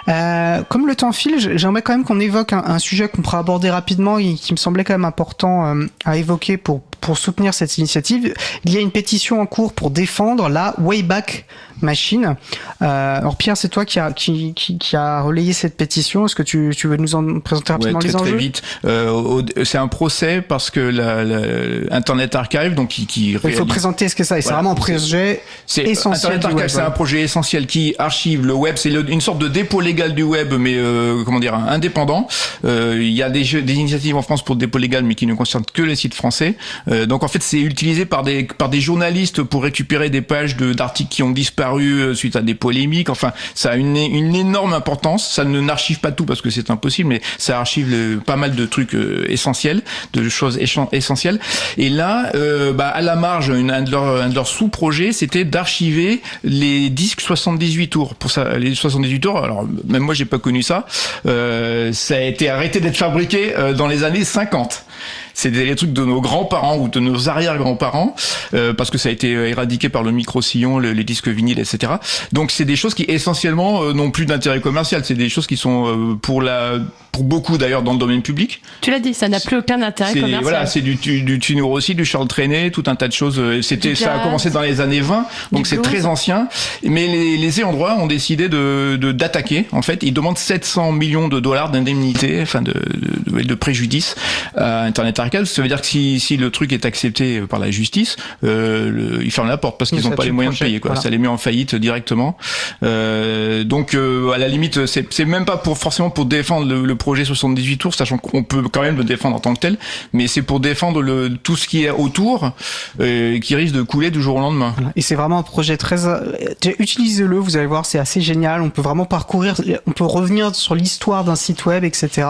Comme le temps file, j'aimerais quand même qu'on évoque un sujet qu'on pourra aborder rapidement et qui me semblait quand même important à évoquer pour soutenir cette initiative. Il y a une pétition en cours pour défendre la Wayback Machine. Alors Pierre, c'est toi qui a relayé cette pétition. Est-ce que tu veux nous en présenter rapidement les enjeux ? Très vite. C'est un procès parce que Internet Archive, donc qui Il faut présenter ce que c'est. C'est Voilà, vraiment un projet essentiel Internet du Archive, web. c'est un projet essentiel qui archive le web. C'est une sorte de dépôt légal du web, mais indépendant. Il y a des initiatives en France pour le dépôt légal, mais qui ne concernent que les sites français. Donc en fait, c'est utilisé par des journalistes pour récupérer des pages d'articles qui ont disparu suite à des polémiques. Enfin, ça a une énorme importance. Ça ne n'archive pas tout parce que c'est impossible, mais ça archive pas mal de trucs essentiels, de choses essentielles. Et là, à la marge, un de leurs sous-projets, c'était d'archiver les disques 78 tours. Pour ça, les 78 tours. Alors même moi, j'ai pas connu ça. Ça a été arrêté d'être fabriqué dans les années 50. C'est les trucs de nos grands-parents ou de nos arrière-grands-parents, parce que ça a été éradiqué par le micro-sillon, les disques vinyles, etc. Donc c'est des choses qui essentiellement n'ont plus d'intérêt commercial. C'est des choses qui sont pour beaucoup d'ailleurs dans le domaine public. Tu l'as dit, ça n'a plus aucun intérêt commercial. Voilà, c'est du Tunur aussi, du Charles Trenet, tout un tas de choses. Ça a commencé dans les années 20, donc c'est très ancien. Mais les ayants droit ont décidé d'attaquer. En fait, ils demandent 700 millions de dollars d'indemnité, enfin de préjudice à Internet Archive. Ça veut dire que si le truc est accepté par la justice, ils ferment la porte parce qu'ils n'ont pas les moyens de payer. Voilà. Ça les met en faillite directement. Donc à la limite, c'est même pas forcément pour défendre le projet 78 tours, sachant qu'on peut quand même le défendre en tant que tel, mais c'est pour défendre tout ce qui est autour, qui risque de couler du jour au lendemain. Voilà. Et c'est vraiment un projet très... Utilisez-le, vous allez voir, c'est assez génial. On peut vraiment parcourir, on peut revenir sur l'histoire d'un site web, etc.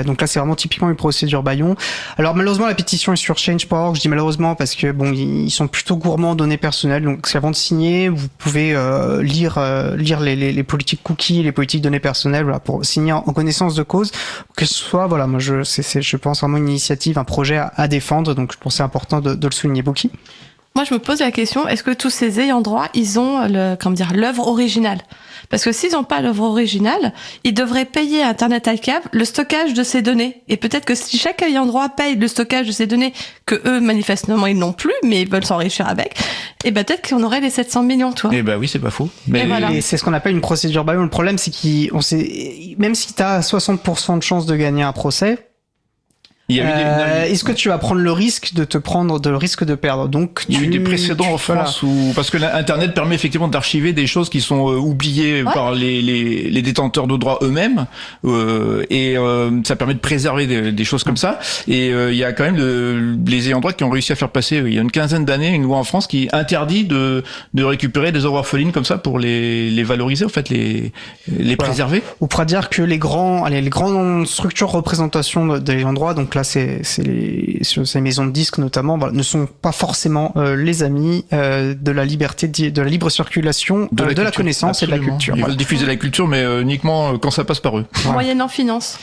Donc là, c'est vraiment typiquement une procédure Bayon. Alors malheureusement, la pétition est sur change.org. Je dis malheureusement parce que bon, ils sont plutôt gourmands en données personnelles. Donc avant de signer, vous pouvez lire les politiques cookies, les politiques données personnelles, voilà, pour signer en connaissance de cause. Que ce soit, voilà, moi je pense vraiment une initiative, un projet à défendre. Donc je pense que c'est important de le souligner. Boki. Moi, je me pose la question, est-ce que tous ces ayants droit, ils ont l'œuvre originale? Parce que s'ils n'ont pas l'œuvre originale, ils devraient payer à Internet Archive le stockage de ces données. Et peut-être que si chaque ayant droit paye le stockage de ces données, que eux, manifestement, ils n'ont plus, mais ils veulent s'enrichir avec, et peut-être qu'on aurait les 700 millions, toi. Eh ben oui, c'est pas faux. Mais voilà. Et c'est ce qu'on appelle une procédure Bayon. Le problème, c'est même si t'as 60% de chance de gagner un procès, il y a eu est-ce que tu vas prendre le risque de risque de perdre? Donc il y a eu des précédents en France parce que l'internet permet effectivement d'archiver des choses qui sont oubliées par les détenteurs de droits eux-mêmes, et ça permet de préserver des choses comme ça. Et il y a quand même les ayants droit qui ont réussi à faire passer il y a une quinzaine d'années une loi en France qui interdit de récupérer des œuvres orphelines comme ça pour les valoriser, en fait les préserver. On pourra dire que les grandes structures représentation des ayants droit, donc là c'est ces maisons de disques notamment, voilà, ne sont pas forcément les amis de la liberté, de la libre circulation de la connaissance. Absolument. Et de la culture. Ils veulent diffuser la culture, mais uniquement quand ça passe par eux. Moyennant finance.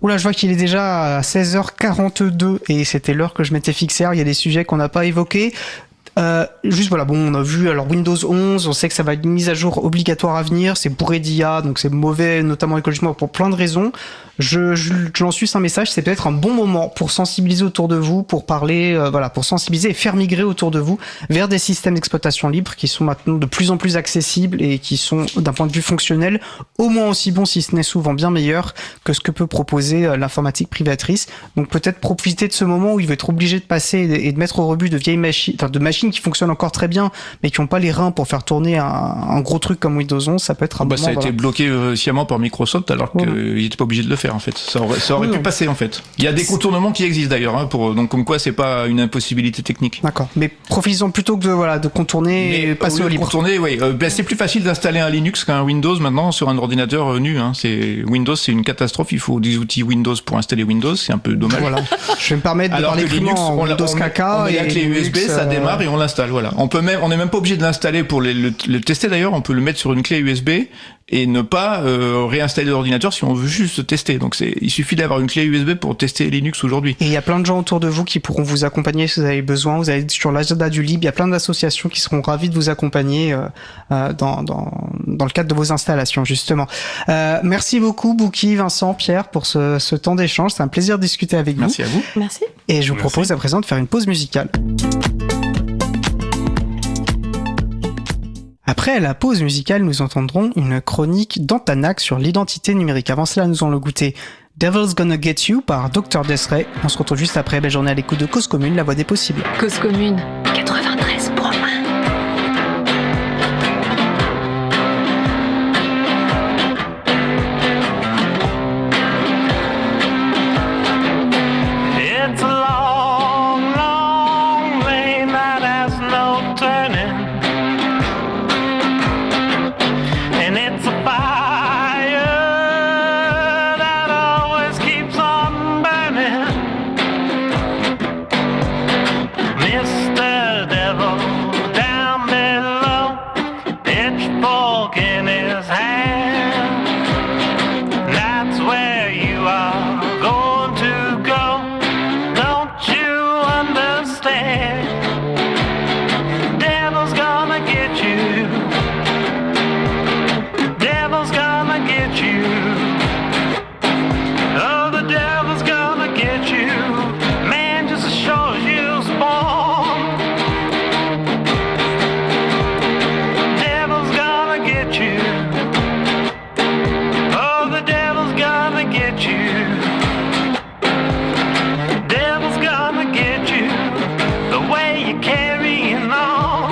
Oula, je vois qu'il est déjà à 16h42 et c'était l'heure que je m'étais fixée. Il y a des sujets qu'on n'a pas évoqués. Juste voilà, bon, on a vu alors Windows 11, on sait que ça va être une mise à jour obligatoire à venir, c'est bourré d'IA, donc c'est mauvais, notamment écologiquement pour plein de raisons. J'en suis un message, c'est peut-être un bon moment pour sensibiliser autour de vous, pour parler, pour sensibiliser et faire migrer autour de vous vers des systèmes d'exploitation libre qui sont maintenant de plus en plus accessibles et qui sont, d'un point de vue fonctionnel, au moins aussi bons, si ce n'est souvent bien meilleurs que ce que peut proposer l'informatique privatrice. Donc peut-être profiter de ce moment où il va être obligé de passer et de mettre au rebut de vieilles machines, de machines qui fonctionnent encore très bien, mais qui n'ont pas les reins pour faire tourner un gros truc comme Windows 11, ça peut être un moment. Ça a été bloqué sciemment par Microsoft alors qu'ils n'étaient pas obligés de le faire. faire en fait. Ça aurait pu passer en fait. Il y a des contournements qui existent d'ailleurs, hein, donc comme quoi c'est pas une impossibilité technique. D'accord. Mais profitons plutôt que de contourner et passer au libre. Contourner, oui. C'est plus facile d'installer un Linux qu'un Windows maintenant sur un ordinateur nu. Hein. Windows, c'est une catastrophe. Il faut des outils Windows pour installer Windows. C'est un peu dommage. Voilà. Je vais me permettre de parler plus en Windows caca. On met la clé USB, ça démarre et on l'installe. Voilà. On n'est même pas obligé de l'installer pour le tester d'ailleurs. On peut le mettre sur une clé USB et ne pas réinstaller l'ordinateur si on veut juste tester. Donc il suffit d'avoir une clé USB pour tester Linux aujourd'hui. Et il y a plein de gens autour de vous qui pourront vous accompagner si vous avez besoin. Vous avez sur l'agenda du libre, il y a plein d'associations qui seront ravies de vous accompagner dans le cadre de vos installations justement. Merci beaucoup Bouki, Vincent, Pierre pour ce temps d'échange. C'est un plaisir de discuter avec vous. Merci à vous. Merci. Et je vous propose à présent de faire une pause musicale. Après la pause musicale, nous entendrons une chronique d'Antanac sur l'identité numérique. Avant cela, nous allons le goûter Devil's Gonna Get You par Dr. Des'Rey. On se retrouve juste après. Belle journée à l'écoute de Cause Commune, la voix des possibles. Cause Commune 93.1. It's a long, long lane that has no turning, and it's a fire that always keeps on burning. Mr. Devil down below, pitchfork in his hand. That's where you are going to go. Don't you understand? Devil's gonna get you. Devil's gonna get you. Oh, the devil's gonna get you. Man, just as sure as you was born. Devil's gonna get you. Oh, the devil's gonna get you. Devil's gonna get you. The way you're carrying on.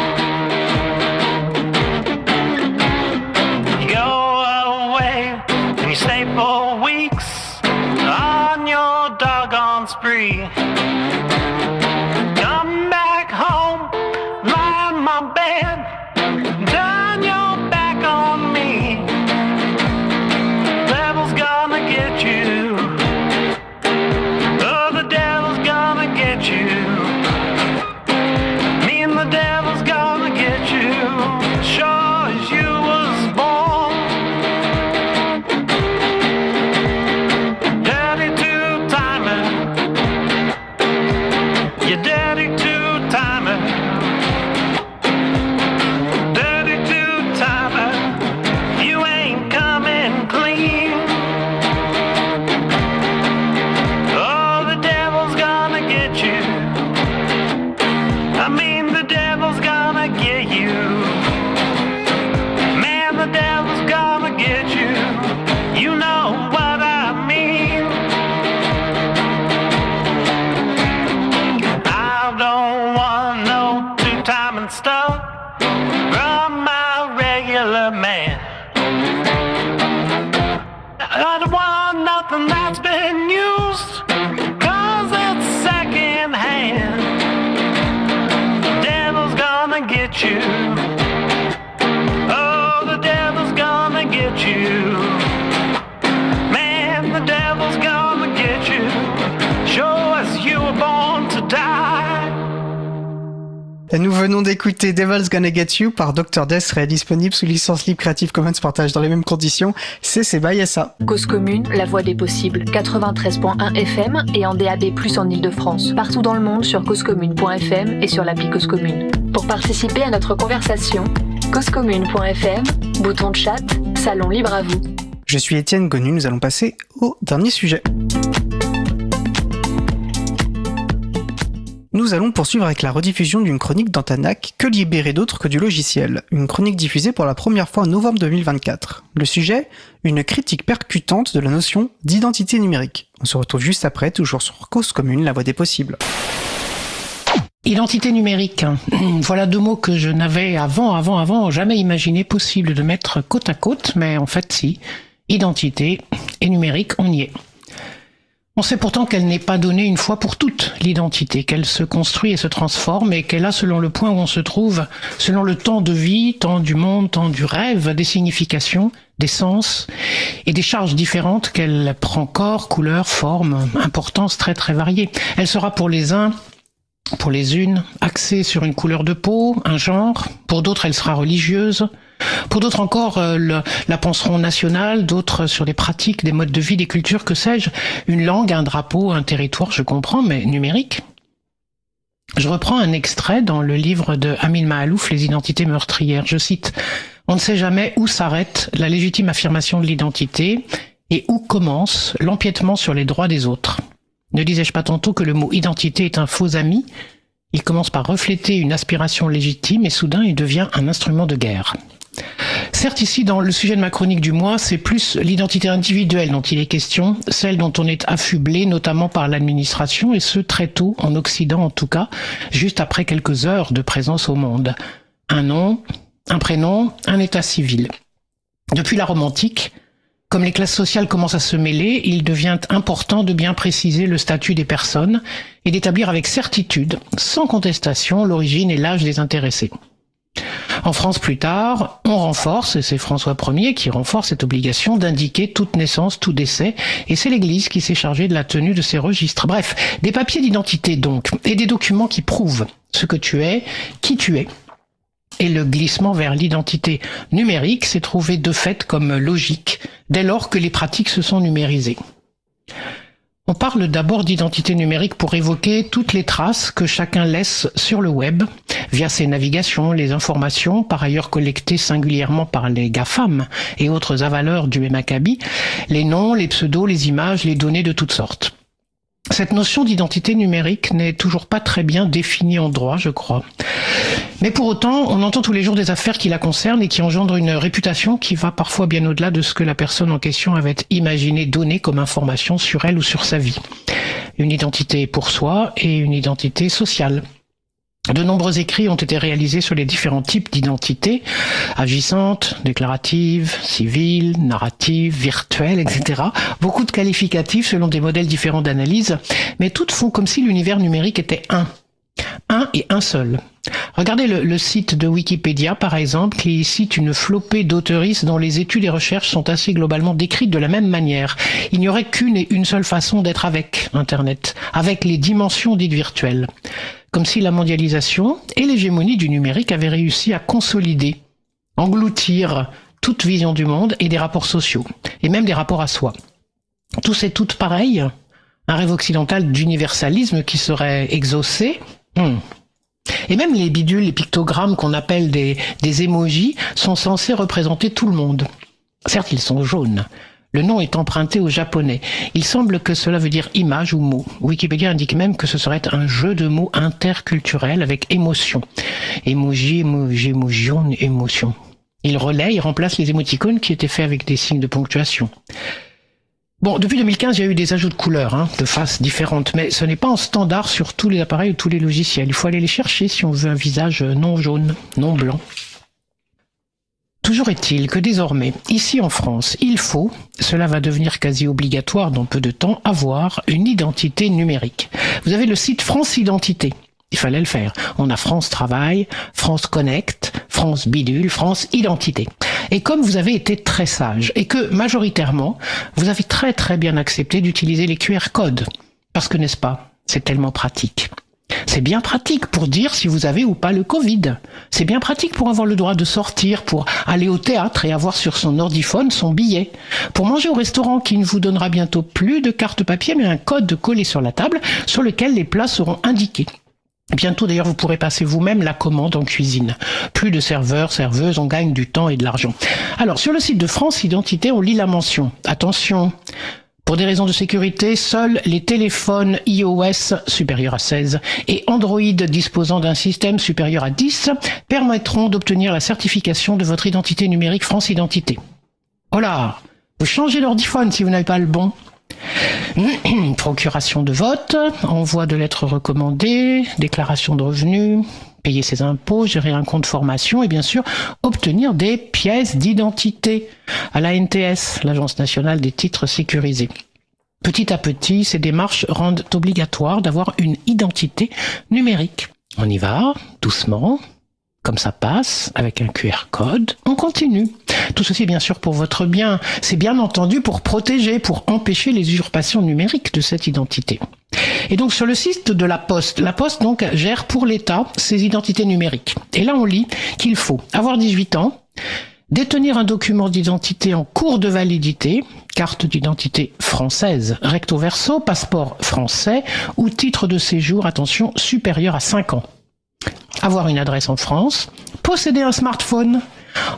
You go away and you stay for weeks on your doggone spree. Come back home, lie in my bed, turn your back on me. Devil's gonna get you. Oh, the devil's gonna get you. Me and the devil's gonna get you. Sure as you was born. Dirty two-timer. You dirty two-timer. Dirty two-timer. You ain't coming clean. Oh, the devil's gonna get you. I mean, the devil's gonna get you. Man, the devil's gonna get you. You know what I mean. I don't want no two-timing stuff from my regular man. I don't want nothing that's been used, 'cause it's second hand. Devil's gonna get you. Oh, the devil's gonna get you. Man, the devil's gonna get you. Sure as you were born to die. Et nous venons d'écouter Devil's Gonna Get You par Dr. Des'Rey, disponible sous licence libre Creative Commons partage dans les mêmes conditions. C'est by SA. Cause Commune, la voix des possibles, 93.1 FM et en DAB+, en Ile-de-France. Partout dans le monde sur causecommune.fm et sur l'appli Cause Commune. Pour participer à notre conversation, causecommune.fm, bouton de chat, salon libre à vous. Je suis Étienne Gonu, nous allons passer au dernier sujet. Nous allons poursuivre avec la rediffusion d'une chronique d'Antanac, Que libérer d'autre que du logiciel, une chronique diffusée pour la première fois en novembre 2024. Le sujet, une critique percutante de la notion d'identité numérique. On se retrouve juste après, toujours sur Cause Commune, la voix des possibles. Identité numérique. Voilà deux mots que je n'avais avant jamais imaginé possible de mettre côte à côte, mais en fait si. Identité et numérique, on y est. On sait pourtant qu'elle n'est pas donnée une fois pour toutes, l'identité, qu'elle se construit et se transforme et qu'elle a, selon le point où on se trouve, selon le temps de vie, temps du monde, temps du rêve, des significations, des sens et des charges différentes qu'elle prend corps, couleur, forme, importance très très variée. Elle sera pour les uns, pour les unes, axée sur une couleur de peau, un genre, pour d'autres elle sera religieuse, pour d'autres encore la penseront nationale, d'autres sur des pratiques, des modes de vie, des cultures, que sais-je, une langue, un drapeau, un territoire, je comprends, mais numérique. Je reprends un extrait dans le livre de Amin Mahalouf, Les identités meurtrières. Je cite: « On ne sait jamais où s'arrête la légitime affirmation de l'identité et où commence l'empiètement sur les droits des autres. Ne disais-je pas tantôt que le mot identité est un faux ami ? Il commence par refléter une aspiration légitime et soudain il devient un instrument de guerre. » Certes, ici, dans le sujet de ma chronique du mois, c'est plus l'identité individuelle dont il est question, celle dont on est affublé, notamment par l'administration, et ce très tôt, en Occident en tout cas, juste après quelques heures de présence au monde. Un nom, un prénom, un état civil. Depuis la Rome antique, comme les classes sociales commencent à se mêler, il devient important de bien préciser le statut des personnes et d'établir avec certitude, sans contestation, l'origine et l'âge des intéressés. En France plus tard, on renforce, et c'est François Ier qui renforce cette obligation d'indiquer toute naissance, tout décès, et c'est l'Église qui s'est chargée de la tenue de ces registres. Bref, des papiers d'identité donc, et des documents qui prouvent ce que tu es, qui tu es. Et le glissement vers l'identité numérique s'est trouvé de fait comme logique, dès lors que les pratiques se sont numérisées. On parle d'abord d'identité numérique pour évoquer toutes les traces que chacun laisse sur le web, via ses navigations, les informations, par ailleurs collectées singulièrement par les GAFAM et autres avaleurs du même acabit, les noms, les pseudos, les images, les données de toutes sortes. Cette notion d'identité numérique n'est toujours pas très bien définie en droit, je crois. Mais pour autant, on entend tous les jours des affaires qui la concernent et qui engendrent une réputation qui va parfois bien au-delà de ce que la personne en question avait imaginé donner comme information sur elle ou sur sa vie. Une identité pour soi et une identité sociale. De nombreux écrits ont été réalisés sur les différents types d'identités, agissantes, déclaratives, civiles, narratives, virtuelles, etc. Beaucoup de qualificatifs selon des modèles différents d'analyse, mais toutes font comme si l'univers numérique était un et un seul. Regardez le site de Wikipédia, par exemple, qui cite une flopée d'auteuristes dont les études et recherches sont assez globalement décrites de la même manière. Il n'y aurait qu'une et une seule façon d'être avec Internet, avec les dimensions dites virtuelles. Comme si la mondialisation et l'hégémonie du numérique avaient réussi à consolider, engloutir toute vision du monde et des rapports sociaux, et même des rapports à soi. Tous et toutes pareils, un rêve occidental d'universalisme qui serait exaucé. Et même les bidules, les pictogrammes qu'on appelle des emojis sont censés représenter tout le monde. Certes, ils sont jaunes. Le nom est emprunté au japonais. Il semble que cela veut dire image ou mot. Wikipédia indique même que ce serait un jeu de mots interculturel avec émotion. Emoji, émotion. Il relaie, il remplace les émoticônes qui étaient faits avec des signes de ponctuation. Bon, depuis 2015, il y a eu des ajouts de couleurs, de faces différentes, mais ce n'est pas en standard sur tous les appareils ou tous les logiciels. Il faut aller les chercher si on veut un visage non jaune, non blanc. Toujours est-il que désormais, ici en France, il faut, cela va devenir quasi obligatoire dans peu de temps, avoir une identité numérique. Vous avez le site France Identité. Il fallait le faire. On a France Travail, France Connect, France Bidule, France Identité. Et comme vous avez été très sage et que majoritairement, vous avez très très bien accepté d'utiliser les QR codes, parce que n'est-ce pas, c'est tellement pratique. C'est bien pratique pour dire si vous avez ou pas le Covid. C'est bien pratique pour avoir le droit de sortir, pour aller au théâtre et avoir sur son ordiphone son billet. Pour manger au restaurant qui ne vous donnera bientôt plus de carte papier mais un code collé sur la table sur lequel les plats seront indiqués. Bientôt d'ailleurs vous pourrez passer vous-même la commande en cuisine. Plus de serveurs, serveuses, on gagne du temps et de l'argent. Alors sur le site de France Identité on lit la mention. Attention, pour des raisons de sécurité, seuls les téléphones iOS supérieurs à 16 et Android disposant d'un système supérieur à 10 permettront d'obtenir la certification de votre identité numérique France Identité. Oh là, vous changez l'ordiphone si vous n'avez pas le bon. Procuration de vote, envoi de lettres recommandées, déclaration de revenus, payer ses impôts, gérer un compte formation et bien sûr obtenir des pièces d'identité à la NTS, l'Agence nationale des titres sécurisés. Petit à petit, ces démarches rendent obligatoire d'avoir une identité numérique. On y va, doucement, comme ça passe, avec un QR code, on continue. Tout ceci, bien sûr, pour votre bien. C'est bien entendu pour protéger, pour empêcher les usurpations numériques de cette identité. Et donc, sur le site de la Poste donc gère pour l'État ses identités numériques. Et là, on lit qu'il faut avoir 18 ans, détenir un document d'identité en cours de validité, carte d'identité française, recto verso, passeport français ou titre de séjour, attention, supérieur à 5 ans. Avoir une adresse en France, posséder un smartphone,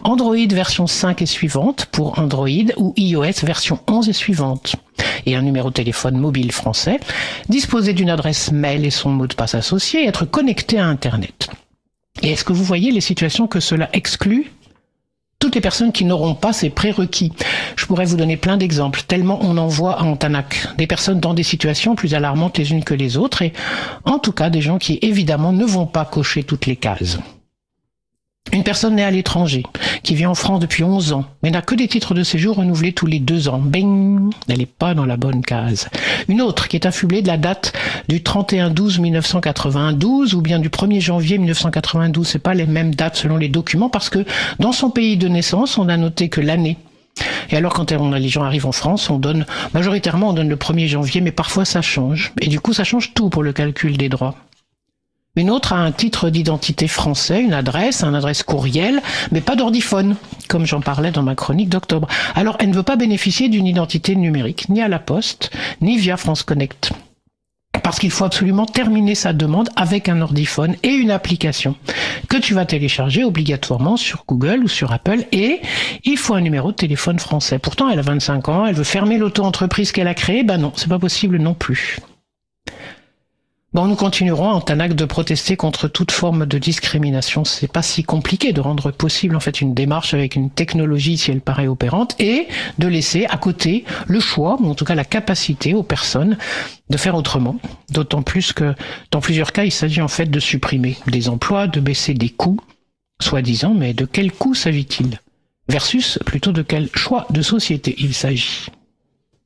Android version 5 et suivante pour Android ou iOS version 11 et suivante, et un numéro de téléphone mobile français, disposer d'une adresse mail et son mot de passe associé, être connecté à Internet. Et est-ce que vous voyez les situations que cela exclut ? Toutes les personnes qui n'auront pas ces prérequis. Je pourrais vous donner plein d'exemples, tellement on en voit à Antanac. Des personnes dans des situations plus alarmantes les unes que les autres, et en tout cas des gens qui évidemment ne vont pas cocher toutes les cases. Une personne née à l'étranger, qui vit en France depuis 11 ans, mais n'a que des titres de séjour renouvelés tous les 2 ans. Bing, elle n'est pas dans la bonne case. Une autre qui est affublée de la date du 31/12/1992 ou bien du 1er janvier 1992. C'est pas les mêmes dates selon les documents parce que dans son pays de naissance, on a noté que l'année. Et alors quand les gens arrivent en France, majoritairement on donne le 1er janvier, mais parfois ça change. Et du coup, ça change tout pour le calcul des droits. Une autre a un titre d'identité français, une adresse courriel, mais pas d'ordiphone, comme j'en parlais dans ma chronique d'octobre. Alors, elle ne veut pas bénéficier d'une identité numérique, ni à la Poste, ni via France Connect. Parce qu'il faut absolument terminer sa demande avec un ordiphone et une application que tu vas télécharger obligatoirement sur Google ou sur Apple, et il faut un numéro de téléphone français. Pourtant, elle a 25 ans, elle veut fermer l'auto-entreprise qu'elle a créée, non, c'est pas possible non plus. Bon, nous continuerons en Antanac de protester contre toute forme de discrimination. C'est pas si compliqué de rendre possible en fait une démarche avec une technologie si elle paraît opérante et de laisser à côté le choix, ou en tout cas la capacité aux personnes de faire autrement. D'autant plus que dans plusieurs cas, il s'agit en fait de supprimer des emplois, de baisser des coûts, soi-disant, mais de quel coût s'agit-il? Versus plutôt de quel choix de société il s'agit.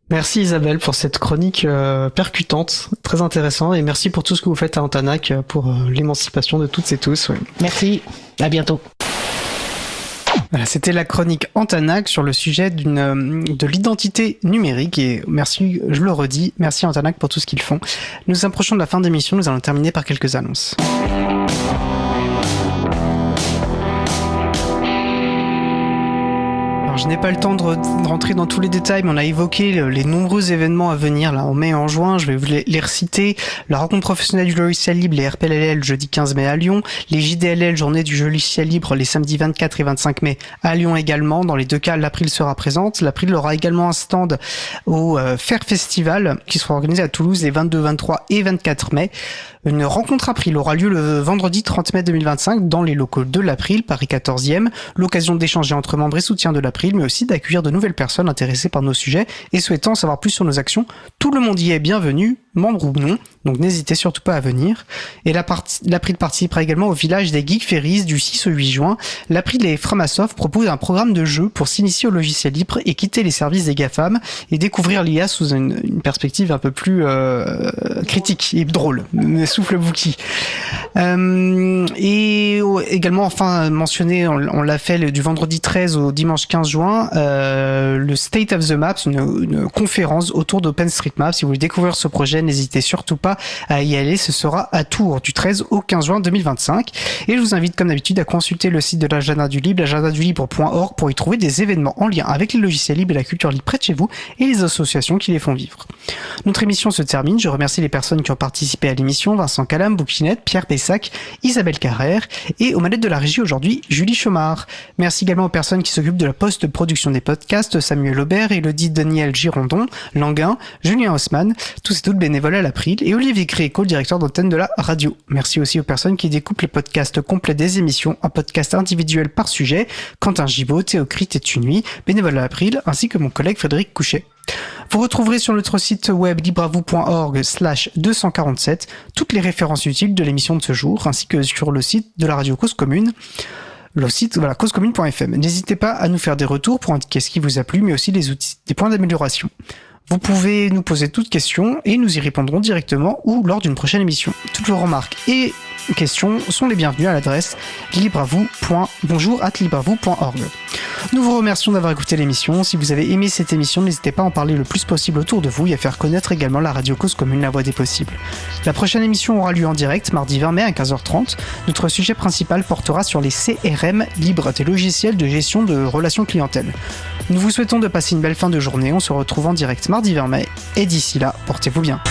Merci Isabelle pour cette chronique percutante, très intéressant, et merci pour tout ce que vous faites à Antanac pour l'émancipation de toutes et tous. Ouais. Merci, à bientôt. Voilà, c'était la chronique Antanac sur le sujet de l'identité numérique, et merci, je le redis, merci Antanac pour tout ce qu'ils font. Nous approchons de la fin d'émission, nous allons terminer par quelques annonces. Je n'ai pas le temps de rentrer dans tous les détails, mais on a évoqué les nombreux événements à venir là en mai et en juin. Je vais vous les reciter. La rencontre professionnelle du logiciel libre, les RPLL, jeudi 15 mai à Lyon. Les JDLL, journée du logiciel libre, les samedis 24 et 25 mai à Lyon également. Dans les deux cas, l'April sera présente. L'April aura également un stand au Faire Festival qui sera organisé à Toulouse les 22, 23 et 24 mai. Une rencontre April aura lieu le vendredi 30 mai 2025 dans les locaux de l'April, Paris 14e. L'occasion d'échanger entre membres et soutiens de l'April, mais aussi d'accueillir de nouvelles personnes intéressées par nos sujets et souhaitant en savoir plus sur nos actions. Tout le monde y est bienvenu, membre ou non, donc n'hésitez surtout pas à venir. Et l'April participera également au village des Geek Ferries du 6 au 8 juin. L'April et Framasoft proposent un programme de jeu pour s'initier au logiciel libre et quitter les services des GAFAM et découvrir l'IA sous une perspective un peu plus critique et drôle. Souffle Bouki. Et également, enfin, mentionné, on l'a fait du vendredi 13 au dimanche 15 juin, le State of the Maps, une conférence autour d'OpenStreetMap. Si vous voulez découvrir ce projet, n'hésitez surtout pas à y aller. Ce sera à Tours du 13 au 15 juin 2025. Et je vous invite, comme d'habitude, à consulter le site de l'Agenda du Libre, agendadulibre.org, pour y trouver des événements en lien avec les logiciels libres et la culture libre près de chez vous et les associations qui les font vivre. Notre émission se termine. Je remercie les personnes qui ont participé à l'émission: Vincent Calam, Bouquinette, Pierre Pessac, Isabelle Carrère, et aux manettes de la régie aujourd'hui, Julie Chomard. Merci également aux personnes qui s'occupent de la post-production des podcasts: Samuel Aubert, Elodie Daniel Girondon, Languin, Julien Haussmann, tous et toutes bénévoles à l'April, et Olivier Gréco, le directeur d'antenne de la radio. Merci aussi aux personnes qui découpent les podcasts complets des émissions en podcasts individuels par sujet: Quentin Gibaud, Théocrite et Tunuy, bénévole à l'April, ainsi que mon collègue Frédéric Couchet. Vous retrouverez sur notre site web libreavou.org/247 toutes les références utiles de l'émission de ce jour, ainsi que sur le site de la radio Cause Commune, le site causecommune.fm. N'hésitez pas à nous faire des retours pour indiquer ce qui vous a plu, mais aussi des points d'amélioration. Vous pouvez nous poser toutes questions et nous y répondrons directement ou lors d'une prochaine émission. Toutes vos remarques et questions sont les bienvenues à l'adresse bonjour@libreavou.org. Nous vous remercions d'avoir écouté l'émission. Si vous avez aimé cette émission, n'hésitez pas à en parler le plus possible autour de vous et à faire connaître également la radio Cause Commune, la voix des possibles. La prochaine émission aura lieu en direct mardi 20 mai à 15h30. Notre sujet principal portera sur les CRM libres, des logiciels de gestion de relations clientèle. Nous vous souhaitons de passer une belle fin de journée. On se retrouve en direct mardi 20 mai et d'ici là, portez-vous bien.